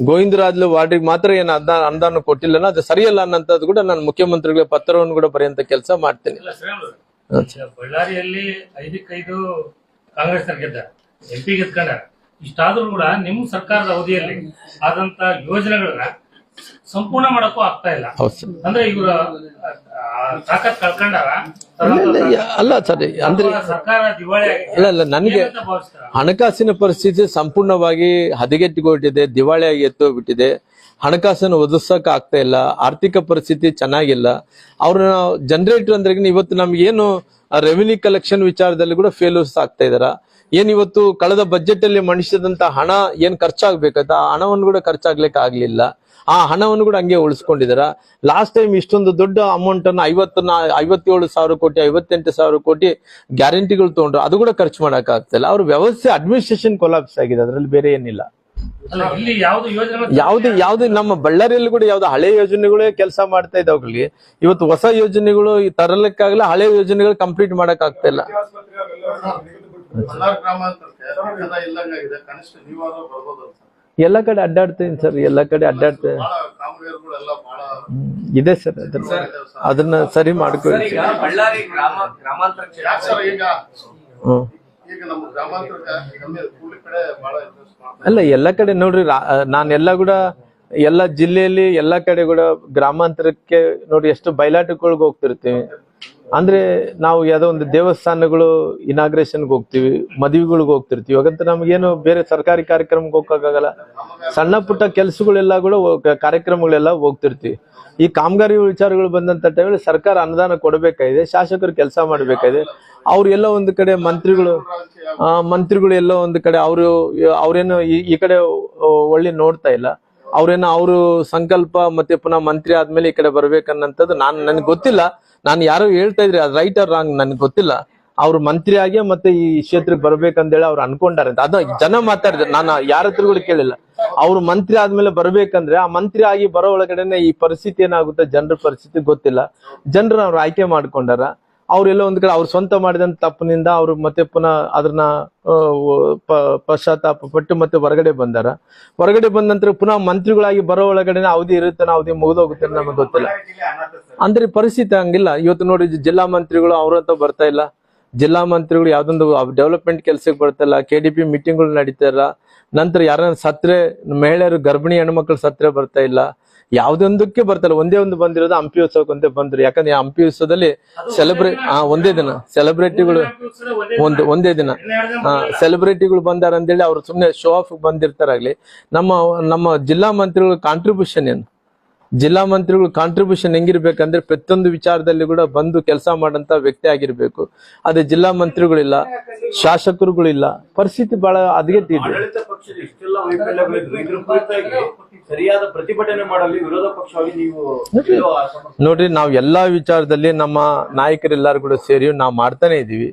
ಗೋವಿಂದರಾಜ್ಲು ವಾರ್ಡಿಗೆ ಮಾತ್ರ ಏನು ಅನುದಾನ ಕೊಟ್ಟಿಲ್ಲ, ಅದು ಸರಿಯಲ್ಲ ಅನ್ನೋಂಥದ್ದು ಕೂಡ ನಾನು ಮುಖ್ಯಮಂತ್ರಿಗಳಿಗೆ ಪತ್ರವನ್ನು ಕೂಡ ಬರೆಯುವಂತ ಕೆಲಸ ಮಾಡ್ತೀನಿ. ಬಳ್ಳಾರಿಯಲ್ಲಿ 5-5 ಕಾಂಗ್ರೆಸ್ ಗೆದ್ದ, MP ಗೆದ್ಕೊಂಡ. ಇಷ್ಟಾದ್ರೂ ಕೂಡ ನಿಮ್ ಸರ್ಕಾರದ ಅವಧಿಯಲ್ಲಿ ಆದಂತ ಯೋಜನೆಗಳನ್ನ ಸಂಪೂರ್ಣ ಮಾಡಕ್ಕೂ ಆಗ್ತಾ ಇಲ್ಲ. ಅಂದ್ರೆ ಇವ್ರ ತಾಕತ್ ಕಳ್ಕೊಂಡಾರ ಅಲ್ಲ ಸರ್, ಅಂದ್ರೆ ಸರ್ಕಾರ ದಿವಾಳಿ ಅಲ್ಲ, ನನಗೆ ಹಣಕಾಸಿನ ಪರಿಸ್ಥಿತಿ ಸಂಪೂರ್ಣವಾಗಿ ಹದಗೆಟ್ಟುಕೊಂಡಿದೆ, ದಿವಾಳಿಯಾಗಿ ಎತ್ತೋಗ್ಬಿಟ್ಟಿದೆ. ಹಣಕಾಸನ್ನು ಒದಗಿಸಕ್ ಆಗ್ತಾ ಇಲ್ಲ, ಆರ್ಥಿಕ ಪರಿಸ್ಥಿತಿ ಚೆನ್ನಾಗಿಲ್ಲ. ಅವ್ರನ್ನ ಜನರೇಟರ್ ಅಂದ್ರೆ ಇವತ್ತು ನಮ್ಗೇನು ರೆವಿನ್ಯೂ ಕಲೆಕ್ಷನ್ ವಿಚಾರದಲ್ಲಿ ಕೂಡ ಫೇಲ್ಯೂರ್ಸ್ ಆಗ್ತಾ ಇದಾರ. ಏನ್ ಇವತ್ತು ಕಳೆದ ಬಜೆಟ್ ಅಲ್ಲಿ ಮನುಷ್ಯದಂತ ಹಣ ಏನ್ ಖರ್ಚಾಗ್ಬೇಕಾಯ್ತ, ಆ ಹಣವನ್ನು ಕೂಡ ಖರ್ಚಾಗ್ಲಿಕ್ಕೆ ಆಗ್ಲಿಲ್ಲ. ಆ ಹಣವನ್ನು ಕೂಡ ಹಂಗೆ ಉಳಿಸ್ಕೊಂಡಿದಾರ. ಲಾಸ್ಟ್ ಟೈಮ್ ಇಷ್ಟೊಂದು ದೊಡ್ಡ ಅಮೌಂಟ್ ಅನ್ನು 57,000 ಕೋಟಿ 58,000 ಕೋಟಿ ಗ್ಯಾರಂಟಿಗಳು ತಗೊಂಡ್ರು, ಅದು ಕೂಡ ಖರ್ಚು ಮಾಡಕ್ ಆಗ್ತಿಲ್ಲ. ಅವ್ರ ವ್ಯವಸ್ಥೆ ಅಡ್ಮಿನಿಸ್ಟ್ರೇಷನ್ ಕೊಲಾಪ್ಸ್ ಆಗಿದೆ, ಅದ್ರಲ್ಲಿ ಬೇರೆ ಏನಿಲ್ಲ. ಯಾವ್ದು ನಮ್ಮ ಬಳ್ಳಾರಿಯಲ್ಲಿ ಕೂಡ ಯಾವ್ದು ಹಳೆ ಯೋಜನೆಗಳೇ ಕೆಲಸ ಮಾಡ್ತಾ ಇದ್ದಾವ್ರಿಗೆ ಇವತ್ತು ಹೊಸ ಯೋಜನೆಗಳು ತರಲಿಕ್ಕಾಗಲ್ಲ, ಹಳೆ ಯೋಜನೆಗಳು ಕಂಪ್ಲೀಟ್ ಮಾಡಕ್ ಆಗ್ತಾ ಇಲ್ಲ. ಎಲ್ಲ ಕಡೆ ಅಡ್ಡಾಡ್ತೀನಿ ಸರ್, ಎಲ್ಲ ಕಡೆ ಅಡ್ಡಾಡ್ತೇವೆ ಇದೆ ಸರ್. ಅದನ್ನ ಸರಿ ಮಾಡ್ಕೊಳ್ಳಿ. ಬಳ್ಳಾರಿ ಗ್ರಾಮಾಂತರ ಅಲ್ಲ, ಎಲ್ಲ ಕಡೆ ನೋಡ್ರಿ, ನಾನೆಲ್ಲ ಕೂಡ ಎಲ್ಲ ಜಿಲ್ಲೆಯಲ್ಲಿ ಎಲ್ಲ ಕಡೆ ಕೂಡ ಗ್ರಾಮಾಂತರಕ್ಕೆ ನೋಡಿ ಎಷ್ಟು ಬಯಲಾಟಗಳಿಗೆ ಹೋಗ್ತಿರ್ತೀವಿ. ಅಂದ್ರೆ ನಾವು ಯಾವ್ದೋ ಒಂದು ದೇವಸ್ಥಾನಗಳು ಇನಾಗ್ರೇಷನ್ಗೆ ಹೋಗ್ತಿವಿ, ಮದುವೆಗಳಿಗೆ ಹೋಗ್ತಿರ್ತೀವಿ. ಇವಾಗಂತ ನಮ್ಗೇನು ಬೇರೆ ಸರ್ಕಾರಿ ಕಾರ್ಯಕ್ರಮಕ್ಕೆ ಹೋಗಕ್ಕಾಗಲ್ಲ. ಸಣ್ಣ ಪುಟ್ಟ ಕೆಲ್ಸಗಳೆಲ್ಲ ಕೂಡ ಕಾರ್ಯಕ್ರಮಗಳೆಲ್ಲ ಹೋಗ್ತಿರ್ತೀವಿ. ಈ ಕಾಮಗಾರಿ ವಿಚಾರಗಳು ಬಂದಂತ ಟೈಮಲ್ಲಿ ಸರ್ಕಾರ ಅನುದಾನ ಕೊಡಬೇಕಾಗಿದೆ, ಶಾಸಕರು ಕೆಲಸ ಮಾಡ್ಬೇಕಾಗಿದೆ. ಅವ್ರು ಎಲ್ಲೋ ಒಂದು ಕಡೆ ಮಂತ್ರಿಗಳು ಎಲ್ಲೋ ಒಂದು ಕಡೆ ಅವ್ರೇನು ಈ ಕಡೆ ಒಳ್ಳೆ ನೋಡ್ತಾ ಇಲ್ಲ. ಅವ್ರೇನೋ ಅವರು ಸಂಕಲ್ಪ ಮತ್ತೆ ಪುನಃ ಮಂತ್ರಿ ಆದ್ಮೇಲೆ ಈ ಕಡೆ ಬರ್ಬೇಕನ್ನಂಥದ್ದು ನನ್ಗೆ ಗೊತ್ತಿಲ್ಲ. ನಾನು ಯಾರೋ ಹೇಳ್ತಾ ಇದ್ರಿ, ಅದು ರೈಟ್ ಆರ್ ರಾಂಗ್ ನನ್ಗೆ ಗೊತ್ತಿಲ್ಲ. ಅವ್ರು ಮಂತ್ರಿ ಆಗಿ ಮತ್ತೆ ಈ ಕ್ಷೇತ್ರಕ್ಕೆ ಬರ್ಬೇಕಂತೇಳಿ ಅವ್ರು ಅನ್ಕೊಂಡಾರೆ ಅಂತ ಅದು ಜನ ಮಾತಾಡಿದ್ರು. ನಾನು ಯಾರ ಹತ್ರ ಕೂಡ ಕೇಳಿಲ್ಲ. ಅವ್ರು ಮಂತ್ರಿ ಆದ್ಮೇಲೆ ಬರ್ಬೇಕಂದ್ರೆ ಆ ಮಂತ್ರಿ ಆಗಿ ಬರೋ ಒಳಗಡೆನೆ ಈ ಪರಿಸ್ಥಿತಿ ಏನಾಗುತ್ತೆ, ಜನರ ಪರಿಸ್ಥಿತಿ ಗೊತ್ತಿಲ್ಲ. ಜನರನ್ನ ಅವ್ರು ಆಯ್ಕೆ ಮಾಡ್ಕೊಂಡಾರ. ಅವ್ರೆಲ್ಲ ಒಂದ್ ಕಡೆ ಅವ್ರು ಸ್ವಂತ ಮಾಡಿದಂತ ತಪ್ಪಿನಿಂದ ಅವ್ರು ಮತ್ತೆ ಪುನಃ ಅದನ್ನ ಪಶ್ಚಾತ್ತಾಪ ಪಟ್ಟು ಮತ್ತೆ ಹೊರಗಡೆ ಬಂದಾರ. ಹೊರಗಡೆ ಬಂದ ನಂತರ ಪುನಃ ಮಂತ್ರಿಗಳಾಗಿ ಬರೋ ಒಳಗಡೆನೆ ಅವಧಿ ಇರುತ್ತೆ, ಅವಧಿ ಮುಗಿದೋಗುತ್ತೆ ನಮಗೆ ಗೊತ್ತಿಲ್ಲ. ಅಂದ್ರೆ ಪರಿಸ್ಥಿತಿ ಹಂಗಿಲ್ಲ. ಇವತ್ತು ನೋಡಿ, ಜಿಲ್ಲಾ ಮಂತ್ರಿಗಳು ಅವ್ರಂತ ಬರ್ತಾ ಇಲ್ಲ. ಜಿಲ್ಲಾ ಮಂತ್ರಿಗಳು ಯಾವ್ದೊಂದು ಡೆವಲಪ್ಮೆಂಟ್ ಕೆಲ್ಸಕ್ಕೆ ಬರ್ತಾ ಇಲ್ಲ. KDP ಮೀಟಿಂಗ್ಗಳು ನಡೀತಾ ಇಲ್ಲ. ನಂತರ ಯಾರನ್ನ ಸತ್ರೆ, ಮಹಿಳೆಯರು ಗರ್ಭಿಣಿ ಹೆಣ್ಮಕ್ಳು ಸತ್ರೆ ಬರ್ತಾ ಇಲ್ಲ. ಯಾವ್ದೊಂದಕ್ಕೆ ಬರ್ತಾಯಿಲ್ಲ. ಒಂದೇ ಒಂದು ಬಂದಿರೋದು ಹಂಪಿ ಉತ್ಸವಕ್ಕೆ ಬಂದ್ರು. ಯಾಕಂದ್ರೆ ಹಂಪಿ ಉತ್ಸವದಲ್ಲಿ ಒಂದೇ ದಿನ ಸೆಲೆಬ್ರಿಟಿಗಳು ಒಂದೇ ದಿನ ಸೆಲೆಬ್ರಿಟಿಗಳು ಬಂದಾರ ಅಂತೇಳಿ ಅವ್ರು ಸುಮ್ನೆ ಶೋ ಆಫ್ ಬಂದಿರ್ತಾರಾಗ್ಲಿ. ನಮ್ಮ ಜಿಲ್ಲಾ ಮಂತ್ರಿಗಳ ಕಾಂಟ್ರಿಬ್ಯೂಷನ್ ಏನು, ಜಿಲ್ಲಾ ಮಂತ್ರಿಗಳು ಕಾಂಟ್ರಿಬ್ಯೂಷನ್ ಹೆಂಗಿರ್ಬೇಕಂದ್ರೆ ಪ್ರತಿಯೊಂದು ವಿಚಾರದಲ್ಲಿ ಕೂಡ ಬಂದು ಕೆಲಸ ಮಾಡಂತ ವ್ಯಕ್ತಿ ಆಗಿರ್ಬೇಕು. ಅದೇ ಜಿಲ್ಲಾ ಮಂತ್ರಿಗಳಿಲ್ಲ, ಶಾಸಕರುಗಳಿಲ್ಲ. ಪರಿಸ್ಥಿತಿ ಬಹಳ ಹದಗೆಟ್ಟಿದೆ. ಸರಿಯಾದ ಪ್ರತಿಭಟನೆ ಮಾಡಲಿ ವಿರೋಧ ಪಕ್ಷವಾಗಿ ನೀವು ನೋಡ್ರಿ, ನಾವ್ ಎಲ್ಲಾ ವಿಚಾರದಲ್ಲಿ ನಮ್ಮ ನಾಯಕರೆಲ್ಲರೂ ಕೂಡ ಸೇರಿ ನಾವ್ ಮಾಡ್ತಾನೆ ಇದೀವಿ.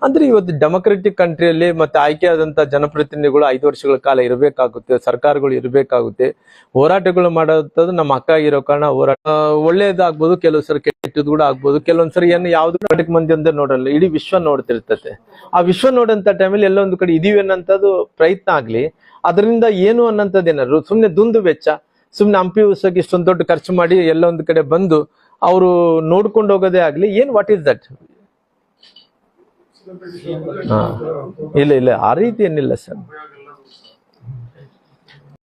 ಅಂದ್ರೆ ಇವತ್ತು ಡೆಮೊಕ್ರೆಟಿಕ್ ಕಂಟ್ರಿಯಲ್ಲಿ ಮತ್ತೆ ಆಯ್ಕೆಯಾದಂತ ಜನಪ್ರತಿನಿಧಿಗಳು 5 ವರ್ಷಗಳ ಕಾಲ ಇರಬೇಕಾಗುತ್ತೆ, ಸರ್ಕಾರಗಳು ಇರಬೇಕಾಗುತ್ತೆ. ಹೋರಾಟಗಳು ಮಾಡೋದು ನಮ್ಮ ಹಕ್ಕ ಆಗಿರೋ ಕಾರಣ ಹೋರಾಟ ಒಳ್ಳೇದಾಗ್ಬೋದು, ಕೆಲವು ಸರಿ ಕೆಟ್ಟದ್ದು ಕೂಡ ಆಗ್ಬೋದು. ಕೆಲವೊಂದ್ಸರಿ ಏನು ಯಾವ್ದು ಕರ್ನಾಟಕ ಮಂದಿ ಅಂತ ನೋಡಲ್ಲ, ಇಡೀ ವಿಶ್ವ ನೋಡ್ತಿರ್ತತೆ. ಆ ವಿಶ್ವ ನೋಡಂತ ಟೈಮಲ್ಲಿ ಎಲ್ಲ ಒಂದು ಕಡೆ ಇದೀವಿ ಅನ್ನೋಂಥದ್ದು ಪ್ರಯತ್ನ ಆಗ್ಲಿ, ಅದರಿಂದ ಏನು ಅನ್ನೋಂಥದ್ದು ಏನಾದ್ರು ಸುಮ್ನೆ ದುಂದು ವೆಚ್ಚ, ಸುಮ್ನೆ ಹಂಪಿ ಉತ್ಸವಕ್ಕೆ ಇಷ್ಟೊಂದು ದೊಡ್ಡ ಖರ್ಚು ಮಾಡಿ ಎಲ್ಲ ಒಂದು ಕಡೆ ಬಂದು ಅವರು ನೋಡ್ಕೊಂಡು ಹೋಗೋದೇ ಆಗ್ಲಿ, ಏನ್ ವಾಟ್ ಈಸ್ ದಟ್? ಇಲ್ಲ ಆ ರೀತಿ ಏನಿಲ್ಲ ಸರ್.